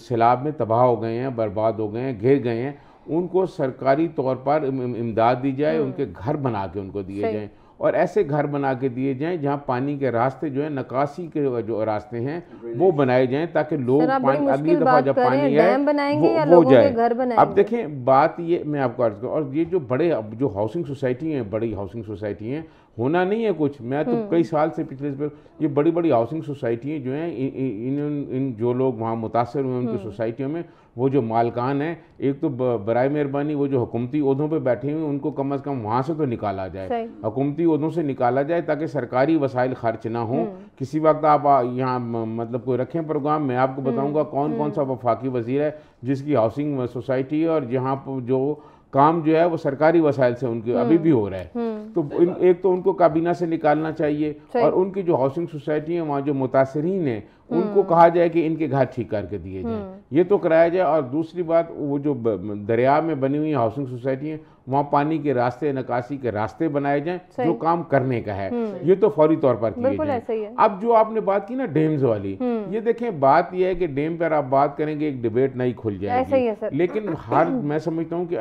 سیلاب میں تباہ ہو گئے ہیں, برباد ہو گئے ہیں, گر گئے ہیں, ان کو سرکاری طور پر امداد دی جائے. ان کے گھر بنا کے ان کو دیے جائیں, اور ایسے گھر بنا کے دیے جائیں جہاں پانی کے راستے جو ہیں, نکاسی کے جو راستے ہیں وہ بنائے جائیں, تاکہ لوگ اگلی دفعہ جب پانی آئے وہ جائے. اب دیکھیں بات یہ میں آپ کو عرض کروں, اور یہ جو بڑے جو ہاؤسنگ سوسائٹی ہیں, بڑی ہاؤسنگ سوسائٹی ہیں, ہونا نہیں ہے کچھ. میں تو کئی سال سے پچھلے یہ بڑی بڑی ہاؤسنگ سوسائٹیاں جو ہیں, ان جو لوگ وہاں متاثر ہوئے ہیں ان کی سوسائٹیوں میں, وہ جو مالکان ہیں, ایک تو برائے مہربانی وہ جو حکومتی عہدوں پہ بیٹھے ہوئے ان کو کم از کم وہاں سے تو نکالا جائے, حکومتی عہدوں سے نکالا جائے, تاکہ سرکاری وسائل خرچ نہ ہوں. کسی وقت آپ یہاں مطلب کوئی رکھیں پروگرام, میں آپ کو بتاؤں گا کون سا وفاقی وزیر ہے جس کی ہاؤسنگ سوسائٹی ہے, اور جہاں جو کام جو ہے وہ سرکاری وسائل سے ان کے ابھی بھی ہو رہا ہے. تو ایک تو ان کو کابینہ سے نکالنا چاہیے, اور ان کی جو ہاؤسنگ سوسائٹی ہیں وہاں جو متاثرین ہیں ان کو کہا جائے کہ ان کے گھر ٹھیک کر کے دیے جائیں, یہ تو کرایا جائے. اور دوسری بات, وہ جو دریا میں بنی ہوئی ہاؤسنگ سوسائٹی ہیں وہاں پانی کے راستے, نکاسی کے راستے بنائے جائیں, جو کام کرنے کا ہے یہ تو فوری طور پر کیے جائیں. اب جو آپ نے بات کی نا ڈیمز والی, یہ دیکھیں بات یہ ہے کہ ڈیم پر آپ بات کریں گے ایک ڈیبیٹ نہیں کھل جائے گی, لیکن میں سمجھتا ہوں کہ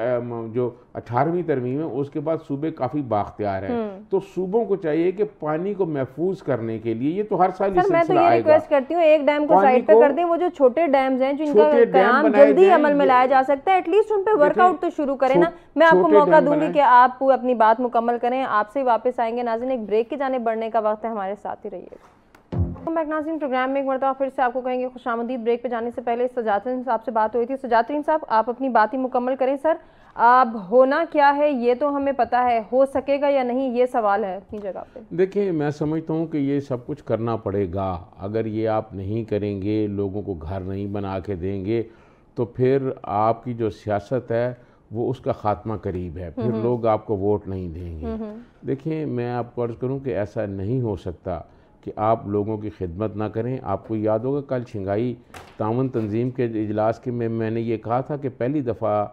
جو 18ویں ترمیم ہے اس کے بعد صوبے کافی بااختیار ہیں, تو صوبوں کو چاہیے کہ پانی کو محفوظ کرنے کے لیے, یہ تو ہر سال میں تو یہ ریکویسٹ کرتی ہوں ایک ڈیم کو سائڈ پہ کر دیں, وہ جو چھوٹے ڈیمز ہیں جن کا قیام جلدی عمل میں لایا جا سکتا ہے, ایٹ لیسٹ ان پہ ورک آؤٹ تو شروع کریں نا. میں آپ کو موقع دوں گی کہ آپ اپنی بات مکمل کریں, آپ سے واپس آئیں گے. ناظرین ایک بریک کی جانب بڑھنے کا وقت ہے, ہمارے ساتھ ہی رہیے گا. ناظرین پروگرام میں ایک مرتبہ پھر سے آپ کو کہیں گے خوش آمدید. بریک پہ جانے سے پہلے سجاد ترین صاحب سے بات ہوئی تھی. سجاد ترین صاحب آپ اپنی بات ہی مکمل کریں. سر اب ہونا کیا ہے یہ تو ہمیں پتا ہے, ہو سکے گا یا نہیں یہ سوال ہے اپنی جگہ پہ. دیکھیں میں سمجھتا ہوں کہ یہ سب کچھ کرنا پڑے گا. اگر یہ آپ نہیں کریں گے, لوگوں کو گھر نہیں بنا کے دیں گے, تو پھر آپ کی جو سیاست ہے وہ اس کا خاتمہ قریب ہے, پھر لوگ آپ کو ووٹ نہیں دیں گے. دیکھیں میں آپ کو عرض کروں کہ ایسا نہیں ہو سکتا کہ آپ لوگوں کی خدمت نہ کریں. آپ کو یاد ہوگا کل شنگھائی تعاون تنظیم کے اجلاس کے میں نے یہ کہا تھا کہ پہلی دفعہ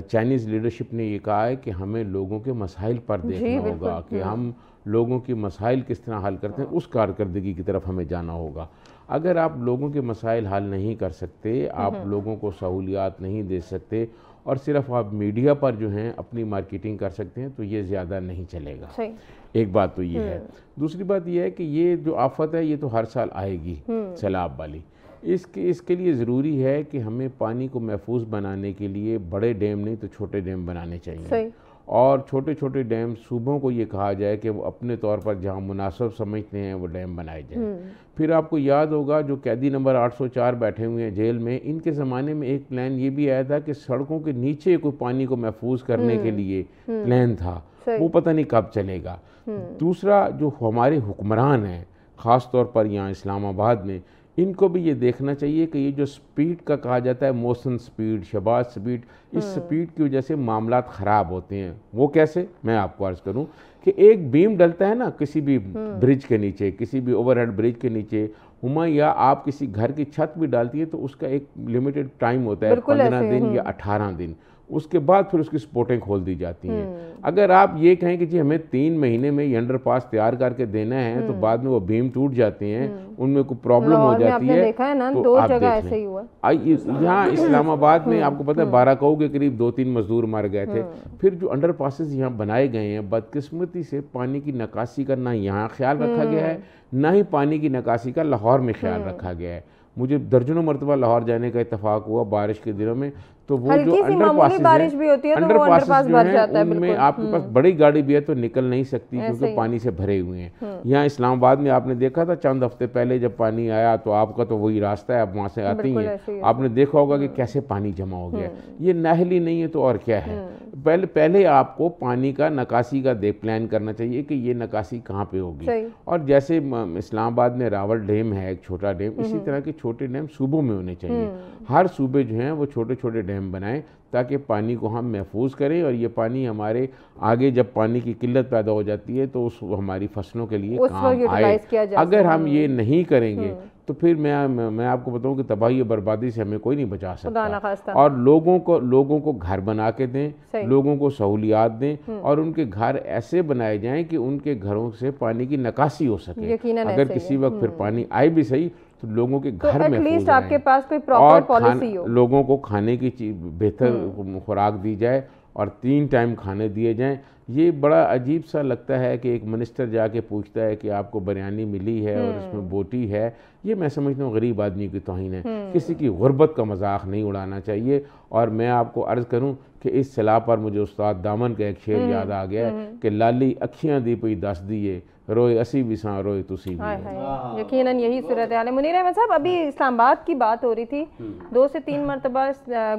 چائنیز لیڈرشپ نے یہ کہا ہے کہ ہمیں لوگوں کے مسائل پر دیکھنا ہوگا, کہ ہم لوگوں کی مسائل کس طرح حل کرتے ہیں, اس کارکردگی کی طرف ہمیں جانا ہوگا. اگر آپ لوگوں کے مسائل حل نہیں کر سکتے, آپ لوگوں کو سہولیات نہیں دے سکتے, اور صرف آپ میڈیا پر جو ہیں اپنی مارکیٹنگ کر سکتے ہیں, تو یہ زیادہ نہیں چلے گا. ایک بات تو یہ ہے. دوسری بات یہ ہے کہ یہ جو آفت ہے یہ تو ہر سال آئے گی, سیلاب والی. اس کے لیے ضروری ہے کہ ہمیں پانی کو محفوظ بنانے کے لیے بڑے ڈیم نہیں تو چھوٹے ڈیم بنانے چاہیے, اور چھوٹے چھوٹے ڈیم صوبوں کو یہ کہا جائے کہ وہ اپنے طور پر جہاں مناسب سمجھتے ہیں وہ ڈیم بنائے جائیں. پھر آپ کو یاد ہوگا جو قیدی نمبر 804 بیٹھے ہوئے ہیں جیل میں, ان کے زمانے میں ایک پلان یہ بھی آیا تھا کہ سڑکوں کے نیچے کوئی پانی کو محفوظ کرنے کے لیے پلان تھا, وہ پتہ نہیں کب چلے گا. دوسرا جو ہمارے حکمران ہیں خاص طور پر یہاں اسلام آباد میں, ان کو بھی یہ دیکھنا چاہیے کہ یہ جو سپیڈ کا کہا جاتا ہے, موسن سپیڈ, شہباز سپیڈ, اس سپیڈ کی وجہ سے معاملات خراب ہوتے ہیں. وہ کیسے, میں آپ کو عرض کروں کہ ایک بیم ڈلتا ہے نا کسی بھی برج کے نیچے, کسی بھی اوور ہیڈ برج کے نیچے, یا آپ کسی گھر کی چھت بھی ڈالتی ہے تو اس کا ایک لمیٹڈ ٹائم ہوتا ہے, 15 دن یا 18 دن, اس کے بعد پھر اس کی سپورٹیں کھول دی جاتی ہیں. اگر آپ یہ کہیں کہ جی ہمیں 3 مہینے میں یہ انڈر پاس تیار کر کے دینا ہے, تو بعد میں وہ بیم ٹوٹ جاتے ہیں, ان میں کوئی پرابلم ہو جاتی ہے. تو آپ دیکھ لیں یہاں اسلام آباد میں آپ کو پتہ ہے 12 کاؤ کے قریب 2-3 مزدور مر گئے تھے. پھر جو انڈر پاسز یہاں بنائے گئے ہیں, بدقسمتی سے پانی کی نکاسی کا نہ یہاں خیال رکھا گیا ہے, نہ ہی پانی کی نکاسی کا لاہور میں خیال رکھا گیا ہے. مجھے درجنوں مرتبہ لاہور جانے کا اتفاق ہوا بارش کے دنوں میں, تو وہ جو انڈر پاسز ہیں انڈر پاسز جو ہیں ان میں آپ کے پاس بڑی گاڑی بھی ہے تو نکل نہیں سکتی کیونکہ پانی سے بھرے ہوئے ہیں. یہاں اسلام آباد میں آپ نے دیکھا تھا چند ہفتے پہلے جب پانی آیا تو آپ کا تو وہی راستہ ہے, آپ وہاں سے آتی ہیں, آپ نے دیکھا ہوگا کہ کیسے پانی جمع ہو گیا. یہ نااہلی نہیں ہے تو اور کیا ہے. پہلے آپ کو پانی کا نکاسی کا پلان کرنا چاہیے کہ یہ نکاسی کہاں پہ ہوگی. اور جیسے اسلام آباد میں راول ڈیم ہے ایک چھوٹا ڈیم, اسی طرح کے چھوٹے ڈیم صوبوں میں ہونے چاہیے. ہر صوبے جو ہیں وہ چھوٹے چھوٹے ڈیم بنائیں تاکہ پانی کو ہم محفوظ کریں, اور یہ پانی ہمارے آگے جب پانی کی قلت پیدا ہو جاتی ہے تو اس ہماری فصلوں کے لیے کام آئے. اگر ہم یہ نہیں کریں گے تو پھر میں آپ کو بتاؤں کہ تباہی و بربادی سے ہمیں کوئی نہیں بچا سکتا. اور لوگوں کو گھر بنا کے دیں, لوگوں کو سہولیات دیں, اور ان کے گھر ایسے بنائے جائیں کہ ان کے گھروں سے پانی کی نکاسی ہو سکے. اگر کسی وقت پھر پانی آئے بھی صحیح تو لوگوں کے گھر محفوظ رہیں, اور لوگوں کو کھانے کی بہتر خوراک دی جائے اور 3 ٹائم کھانے دیے جائیں. یہ بڑا عجیب سا لگتا ہے کہ ایک منسٹر جا کے پوچھتا ہے کہ آپ کو بریانی ملی ہے اور اس میں بوٹی ہے. یہ میں سمجھتا ہوں غریب آدمی کی توہین ہے. کسی کی غربت کا مذاق نہیں اڑانا چاہیے. اور میں آپ کو عرض کروں کہ اس صلاح پر مجھے استاد دامن کا ایک شعر یاد آ گیا ہے کہ لالی اکھیاں دی پئی دس دیے روئے اسی بھی ساں روئے تسی بھی. یقیناً یہی صورتحال ہے. منیر احمد صاحب, ابھی اسلام آباد کی بات ہو رہی تھی, 2 سے 3 مرتبہ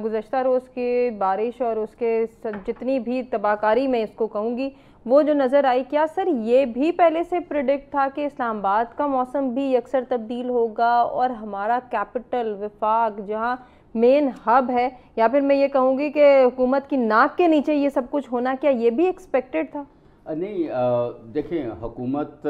گزشتہ روز کی بارش اور اس کے جتنی بھی تباہ کاری میں اس کو کہوں گی وہ جو نظر آئی, کیا سر یہ بھی پہلے سے پریڈکٹ تھا کہ اسلام آباد کا موسم بھی اکثر تبدیل ہوگا اور ہمارا کیپٹل وفاق جہاں مین ہب ہے, یا پھر میں یہ کہوں گی کہ حکومت کی ناک کے نیچے یہ سب کچھ ہونا, کیا یہ بھی ایکسپیکٹڈ تھا؟ نہیں, دیکھیں حکومت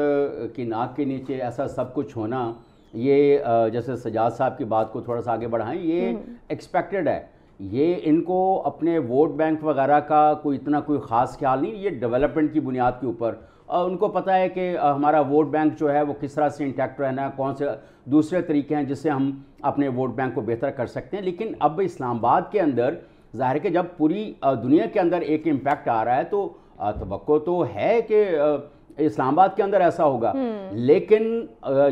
کی ناک کے نیچے ایسا سب کچھ ہونا, یہ جیسے سجاد صاحب کی بات کو تھوڑا سا آگے بڑھائیں, یہ ایکسپیکٹڈ ہے. یہ ان کو اپنے ووٹ بینک وغیرہ کا کوئی اتنا کوئی خاص خیال نہیں. یہ ڈیولپمنٹ کی بنیاد کے اوپر ان کو پتہ ہے کہ ہمارا ووٹ بینک جو ہے وہ کس طرح سے انٹیکٹ رہنا ہے, کون سے دوسرے طریقے ہیں جس سے ہم اپنے ووٹ بینک کو بہتر کر سکتے ہیں. لیکن اب اسلام آباد کے اندر ظاہر ہے کہ جب پوری دنیا کے اندر ایک امپیکٹ آ رہا ہے تو توقع تو ہے کہ اسلام آباد کے اندر ایسا ہوگا. لیکن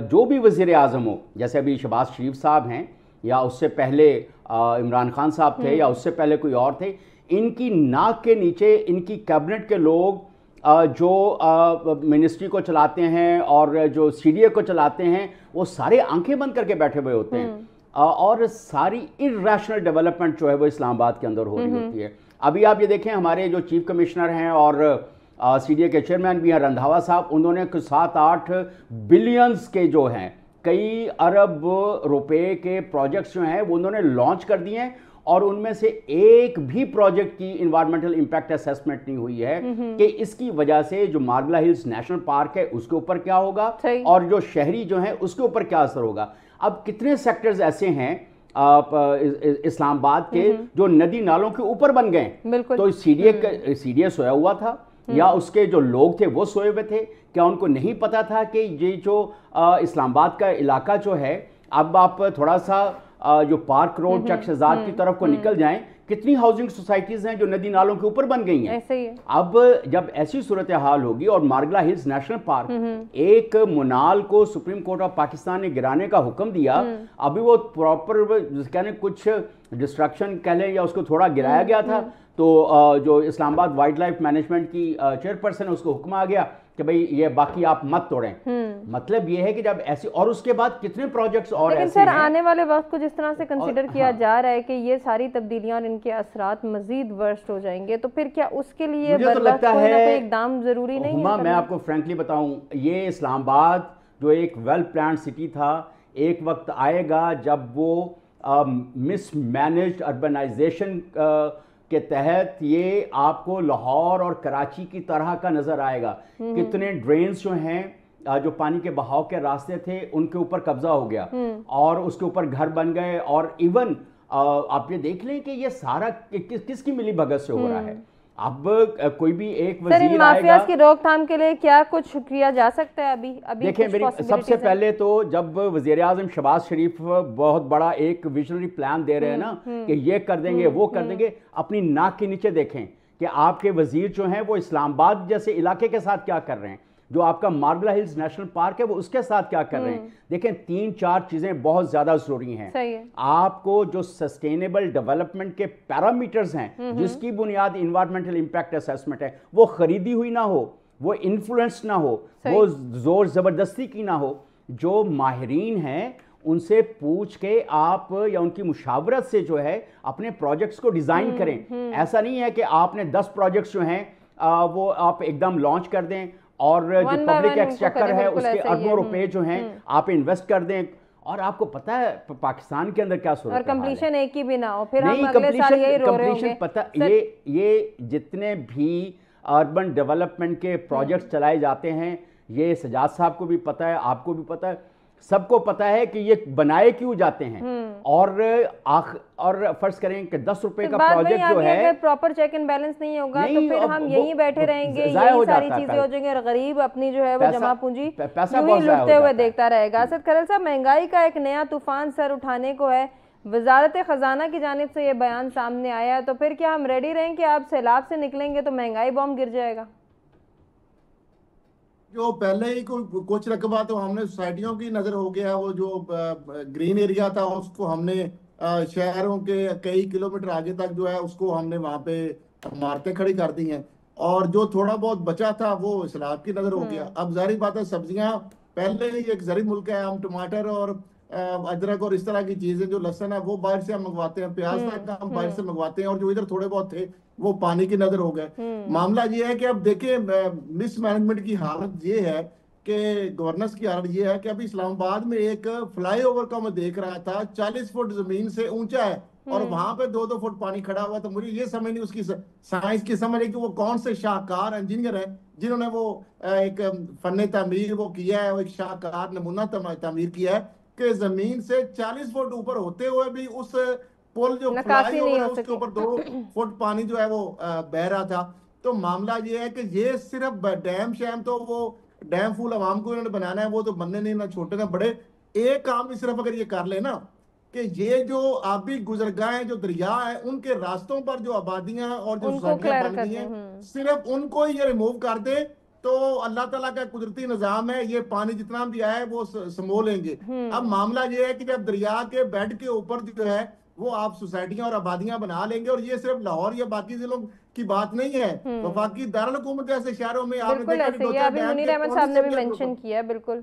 جو بھی وزیر اعظم ہو, جیسے ابھی شہباز شریف صاحب ہیں, یا اس سے پہلے عمران خان صاحب تھے, یا اس سے پہلے کوئی اور تھے, ان کی ناک کے نیچے ان کی کیبنٹ کے لوگ جو منسٹری کو چلاتے ہیں اور جو سی ڈی اے کو چلاتے ہیں, وہ سارے آنکھیں بند کر کے بیٹھے ہوئے ہوتے ہیں, اور ساری ارریشنل ڈیولپمنٹ جو ہے وہ اسلام آباد کے اندر ہو رہی ہوتی ہے. ابھی آپ یہ دیکھیں, ہمارے جو چیف کمشنر ہیں اور سی ڈی اے کے چیئرمین بھی ہیں رندھاوا صاحب, انہوں نے 7-8 بلینز کے جو ہیں کئی ارب روپے کے پروجیکٹس جو ہیں وہ انہوں نے لانچ کر دیے ہیں, اور ان میں سے ایک بھی پروجیکٹ کی انوائرمنٹل امپیکٹ اسیسمنٹ نہیں ہوئی ہے کہ اس کی وجہ سے جو مارگلا ہلز نیشنل پارک ہے اس کے اوپر کیا ہوگا اور جو شہری جو ہیں اس کے اوپر کیا اثر ہوگا. اب کتنے سیکٹرز ایسے ہیں اسلام آباد کے جو ندی نالوں کے اوپر بن گئے, تو سی ڈی اے سویا ہوا تھا یا اس کے جو لوگ تھے وہ سوئے ہوئے تھے؟ کیا ان کو نہیں پتا تھا کہ یہ جو اسلام آباد کا علاقہ جو ہے, اب آپ تھوڑا سا جو پارک روڈ چک شہزاد کی طرف کو نکل جائیں, کتنی ہاؤسنگ سوسائٹیز ہیں جو ندی نالوں کے اوپر بن گئی ہیں. اب جب ایسی صورتحال ہوگی, اور مارگلا ہلز نیشنل پارک ایک منال کو سپریم کورٹ آف پاکستان نے گرانے کا حکم دیا, ابھی وہ پراپر کہنے کچھ ڈسٹرکشن کہہ لیں یا اس کو تھوڑا گرایا گیا تھا, تو جو اسلام آباد وائلڈ لائف مینجمنٹ کی چیئرپرسن ہے اس کو حکم آ گیا کہ بھئی یہ باقی آپ مت توڑیں. مطلب یہ ہے کہ جب ایسی, اور اس کے بعد کتنے پروجیکٹس اور ایسے ہیں. لیکن سر آنے والے وقت کو جس طرح سے کنسیڈر کیا جا رہا ہے کہ یہ ساری تبدیلیاں اور ان کے اثرات مزید ورسٹ ہو جائیں گے, تو پھر کیا اس کے لیے مجھے تو لگتا ہے کوئی اقدام ضروری نہیں ہے؟ میں آپ کو فرینکلی بتاؤں, یہ اسلام آباد جو ایک ویل پلانڈ سٹی تھا, ایک وقت آئے گا جب وہ مس مینجڈ اربنائزیشن کے تحت یہ آپ کو لاہور اور کراچی کی طرح کا نظر آئے گا. کتنے ڈرینز جو ہیں جو پانی کے بہاؤ کے راستے تھے ان کے اوپر قبضہ ہو گیا, اور اس کے اوپر گھر بن گئے, اور ایون آپ یہ دیکھ لیں کہ یہ سارا کس کی ملی بھگت سے ہو رہا ہے. اب کوئی بھی ایک وزیر آئے گا, کی روک تھام کے لیے کیا کچھ کیا جا سکتا ہے؟ ابھی دیکھیں میری سب سے پہلے تو جب وزیر اعظم شہباز شریف بہت بڑا ایک ویژنری پلان دے رہے ہیں نا کہ یہ کر دیں گے وہ کر دیں گے, اپنی ناک کے نیچے دیکھیں کہ آپ کے وزیر جو ہیں وہ اسلام آباد جیسے علاقے کے ساتھ کیا کر رہے ہیں. جو آپ کا مارگلا ہلز نیشنل پارک ہے وہ اس کے ساتھ کیا کر رہے ہیں. دیکھیں 3-4 چیزیں بہت زیادہ ضروری ہیں. آپ کو جو سسٹینیبل ڈیولپمنٹ کے پیرامیٹرز ہیں جس کی بنیاد انوائرمنٹل امپیکٹ اسیسمنٹ ہے وہ خریدی ہوئی نہ ہو, وہ انفلوئنس نہ ہو, وہ زور زبردستی کی نہ ہو. جو ماہرین ہیں ان سے پوچھ کے آپ یا ان کی مشاورت سے جو ہے اپنے پروجیکٹس کو ڈیزائن کریں. ایسا نہیں ہے کہ آپ نے 10 پروجیکٹس جو ہیں وہ آپ ایک دم لانچ کر دیں اور جو پبلک ایکسچیکر ہے اس کے اربوں روپے جو ہیں آپ انویسٹ کر دیں, اور آپ کو پتہ ہے پاکستان کے اندر کیا صورت ہے اور کمپلیشن ایک ہی بھی نہ ہو, پھر ہم اگلے سال یہی رو رہے ہوں گے. پتہ یہ جتنے بھی اربن ڈیولپمنٹ کے پروجیکٹس چلائے جاتے ہیں یہ سجاد صاحب کو بھی پتہ ہے, آپ کو بھی پتہ ہے, سب کو پتہ ہے کہ یہ بنائے کیوں جاتے ہیں. اور فرض کریں کہ 10 روپے کا پروجیکٹ جو ہے اگر پراپر چیک اینڈ بیلنس نہیں ہوگا تو پھر ہم یہیں بیٹھے رہیں گے, یہی ساری چیزیں ہو جائیں گی اور غریب اپنی جو ہے وہ جمع پونجی یوں ہی لٹتے ہوئے دیکھتا رہے گا. اسد کھرل صاحب, مہنگائی کا ایک نیا طوفان سر اٹھانے کو ہے, وزارت خزانہ کی جانب سے یہ بیان سامنے آیا ہے, تو پھر کیا ہم ریڈی رہیں کہ آپ سیلاب سے نکلیں گے تو مہنگائی بم گر جائے گا؟ جو پہلے ہی کچھ رقبہ تو ہم نے سوسائٹیوں کی نظر ہو گیا, وہ جو گرین ایریا تھا اس کو ہم نے شہروں کے کئی کلومیٹر آگے تک جو ہے اس کو ہم نے وہاں پہ عمارتیں کھڑی کر دی ہیں, اور جو تھوڑا بہت بچا تھا وہ سیلاب کی نظر ہو گیا. اب ظاہری بات ہے سبزیاں پہلے ہی ایک زرعی ملک ہے, ہم ٹماٹر اور ادرک اور اس طرح کی چیزیں جو لہسن ہے وہ باہر سے ہم منگواتے ہیں, پیاز تک ہم باہر سے منگواتے ہیں, اور جو ادھر تھوڑے بہت تھے وہ پانی کی نظر ہو گئے. معاملہ یہ ہے کہ اب دیکھیں مس مینجمنٹ کی حالت یہ ہے کہ گورننس کی حالت یہ ہے کہ ابھی اسلام آباد میں ایک فلائی اوور کا میں دیکھ رہا تھا 40 فٹ زمین سے اونچا ہے اور وہاں پہ 2-2 فٹ پانی کھڑا ہوا. تو مجھے یہ سمجھ نہیں اس کی سائنس کی سمجھ ہے کہ وہ کون سے شاہکار انجینئر ہیں جنہوں نے وہ ایک فن تعمیر وہ کیا ہے, وہ ایک شاہکار نمونہ تعمیر کیا ہے کہ زمین سے 40 فٹ اوپر ہوتے ہوئے بھی اس پل جو فلائی اوور ہے اس کے اوپر 2 فٹ پانی جو ہے وہ بہ رہا تھا. تو معاملہ یہ ہے کہ یہ صرف ڈیم شیم تو وہ ڈیم فول عوام کو انہوں نے بنانا ہے, وہ تو بننے نہیں, نہ چھوٹے نہ بڑے. ایک کام بھی صرف اگر یہ کر لے نا کہ یہ جو آبی گزرگاہیں جو دریا ہیں ان کے راستوں پر جو آبادیاں اور جو سوسائٹیاں بن گئی ہیں صرف ان کو یہ ریموو کر دے تو اللہ تعالیٰ کا قدرتی نظام ہے, یہ پانی جتنا بھی آیا ہے وہ سمو لیں گے. اب معاملہ یہ ہے کہ جب دریا کے بیڈ کے اوپر جو ہے وہ آپ سوسائٹیاں اور آبادیاں بنا لیں گے, اور یہ صرف لاہور یا باقی ضلعوں کی بات نہیں ہے, وفاقی دارالحکومت جیسے شہروں میں آپ نے دیکھا منیر احمد صاحب نے بھی مینشن کیا ہے, بالکل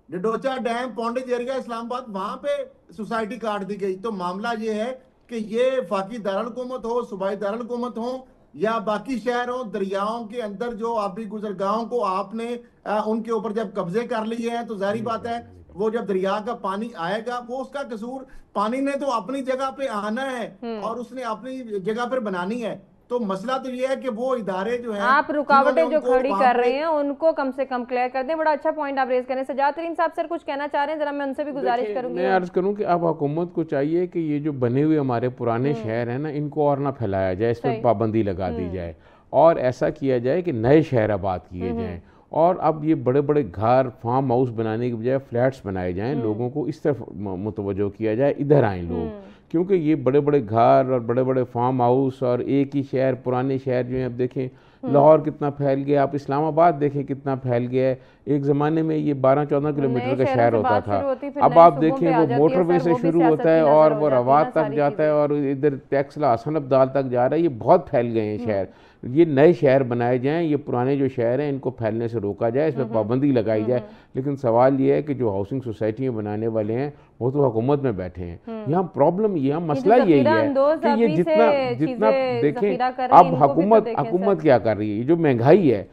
ڈڈوچا ڈیم پونڈج ایریا اسلام آباد وہاں پہ سوسائٹی کاٹ دی گئی. تو معاملہ یہ ہے کہ یہ وفاقی دارالحکومت ہو, صوبائی دارالحکومت ہو یا باقی شہر ہوں, دریاؤں کے اندر جو آبی گزرگاہوں کو آپ نے ان کے اوپر جب قبضے کر لیے ہیں تو ظاہری بات ہے وہ جب دریا کا پانی آئے گا وہ اس کا قصور, پانی نے تو اپنی جگہ پہ آنا ہے اور اس نے اپنی جگہ پر بنانی ہے. تو مسئلہ تو یہ ہے کہ وہ ادارے جو ہیں آپ رکاوٹیں جو کھڑی کر رہے ہیں ان کو کم سے کم کلیئر کر دیں. بڑا اچھا پوائنٹ آپ ریز کریں. سجاد ترین صاحب سر کچھ کہنا چاہ رہے ہیں, ذرا میں ان سے بھی گزارش کروں گی. میں عرض کروں کہ اب حکومت کو چاہیے کہ یہ جو بنے ہوئے ہمارے پرانے شہر ہیں نا ان کو اور نہ پھیلایا جائے, اس پر پابندی لگا دی جائے اور ایسا کیا جائے کہ نئے شہر آباد کیے جائیں. اور اب یہ بڑے بڑے گھر فارم ہاؤس بنانے کی بجائے فلیٹس بنائے جائیں, لوگوں کو اس طرف متوجہ کیا جائے, ادھر آئیں لوگ, کیونکہ یہ بڑے بڑے گھر اور بڑے بڑے فارم ہاؤس اور ایک ہی شہر, پرانے شہر جو ہیں اب دیکھیں لاہور کتنا پھیل گیا, آپ اسلام آباد دیکھیں کتنا پھیل گیا ہے. ایک زمانے میں یہ 12-14 کلومیٹر کا شہر ہوتا تھا, اب آپ دیکھیں وہ موٹر وے سے شروع ہوتا ہے اور وہ روات تک جاتا ہے اور ادھر ٹیکسلا حسن عبدال تک جا رہا ہے. یہ بہت پھیل گئے ہیں شہر. یہ نئے شہر بنائے جائیں, یہ پرانے جو شہر ہیں ان کو پھیلنے سے روکا جائے, اس پہ پابندی لگائی جائے. لیکن سوال یہ ہے کہ جو ہاؤسنگ سوسائٹیاں بنانے والے ہیں وہ تو حکومت میں بیٹھے ہیں. یہاں پرابلم یہ مسئلہ یہی ہے کہ یہ جتنا دیکھیں اب حکومت کیا کر رہی ہے, یہ جو مہنگائی ہے.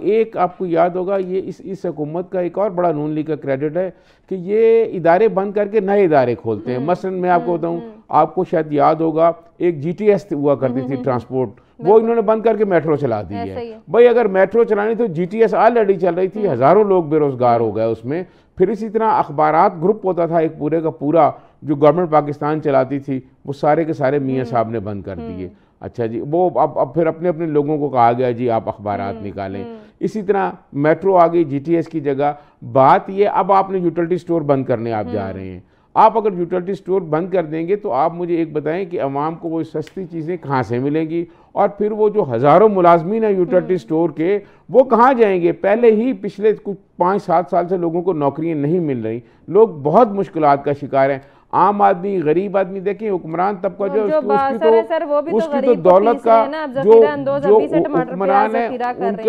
ایک آپ کو یاد ہوگا یہ اس حکومت کا ایک اور بڑا نون لیگ کا کریڈٹ ہے کہ یہ ادارے بند کر کے نئے ادارے کھولتے ہیں. مثلا میں آپ کو بتاؤں, آپ کو شاید یاد ہوگا ایک جی ٹی ایس ہوا کرتی تھی ٹرانسپورٹ, وہ انہوں نے بند کر کے میٹرو چلا دی ہے. بھائی اگر میٹرو چلانی تو جی ٹی ایس آلریڈی چل رہی تھی, ہزاروں لوگ بے روزگار ہو گئے اس میں. پھر اسی طرح اخبارات گروپ ہوتا تھا ایک پورے کا پورا جو گورنمنٹ پاکستان چلاتی تھی, وہ سارے کے سارے میاں صاحب نے بند کر دیے. اچھا جی, وہ اب پھر اپنے اپنے لوگوں کو کہا گیا جی آپ اخبارات نکالیں. اسی طرح میٹرو آ گئی جی ٹی ایس کی جگہ. بات یہ اب آپ نے یوٹیلٹی سٹور بند کرنے آپ جا رہے ہیں. آپ اگر یوٹیلٹی سٹور بند کر دیں گے تو آپ مجھے ایک بتائیں کہ عوام کو وہ سستی چیزیں کہاں سے ملیں گی, اور پھر وہ جو ہزاروں ملازمین ہیں یوٹیلٹی سٹور کے وہ کہاں جائیں گے؟ پہلے ہی پچھلے کچھ 5-7 سال سے لوگوں کو نوکریاں نہیں مل رہی، لوگ بہت مشکلات کا شکار ہیں. عام آدمی، غریب آدمی، دیکھیں حکمران طبقہ جو اس کی تو دولت کا جو حکمران ہے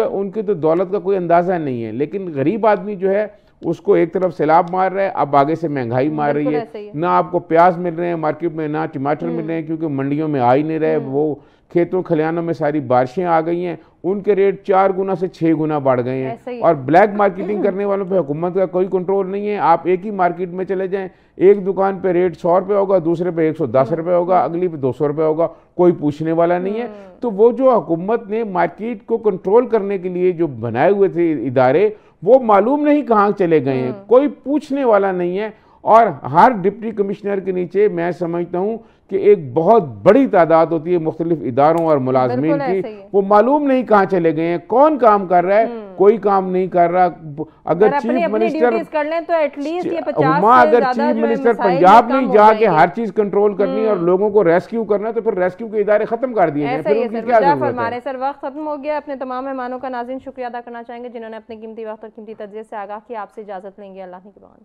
ان کی تو دولت کا کوئی اندازہ نہیں ہے، لیکن غریب آدمی جو ہے اس کو ایک طرف سیلاب مار رہا ہے، اب آگے سے مہنگائی مار رہی ہے. نہ آپ کو پیاز مل رہے ہیں مارکیٹ میں، نہ ٹماٹر مل رہے ہیں کیونکہ منڈیوں میں آ ہی نہیں رہے. وہ کھیتوں کھلیانوں میں ساری بارشیں آ گئی ہیں، ان کے ریٹ 4 گنا سے 6 گنا بڑھ گئے ہیں. اور بلیک مارکیٹنگ کرنے والوں پہ حکومت کا کوئی کنٹرول نہیں ہے. آپ ایک ہی مارکیٹ میں چلے جائیں، ایک دکان پہ ریٹ 100 روپے ہوگا، دوسرے پہ 110 روپے ہوگا، اگلی پہ 200 روپے ہوگا، کوئی پوچھنے والا نہیں ہے. تو وہ جو حکومت نے مارکیٹ کو کنٹرول کرنے کے لیے جو بنائے ہوئے تھے ادارے، وہ معلوم نہیں کہاں چلے گئے ہیں، کوئی پوچھنے والا نہیں ہے. اور ہر ڈپٹی کمشنر کے نیچے میں سمجھتا ہوں کہ ایک بہت بڑی تعداد ہوتی ہے مختلف اداروں اور ملازمین کی، وہ معلوم نہیں کہاں چلے گئے ہیں، کون کام کر رہا ہے، کوئی کام نہیں کر رہا. اگر چیف منسٹر پنجاب نہیں جا کے ہر چیز کنٹرول کرنی اور لوگوں کو ریسکیو کرنا تو پھر ریسکیو کے ادارے ختم کر دیے ہیں، پھر ان کی کیا ضرورت ہے؟ سر وقت ختم ہو گیا. اپنے تمام مہمانوں کا ناظرین شکریہ ادا کرنا چاہیں گے جنہوں نے اپنے قیمتی وقت اور قیمتی تجزیے سے آگاہ کیا. آپ سے اجازت لیں گے. اللہ کے بعد.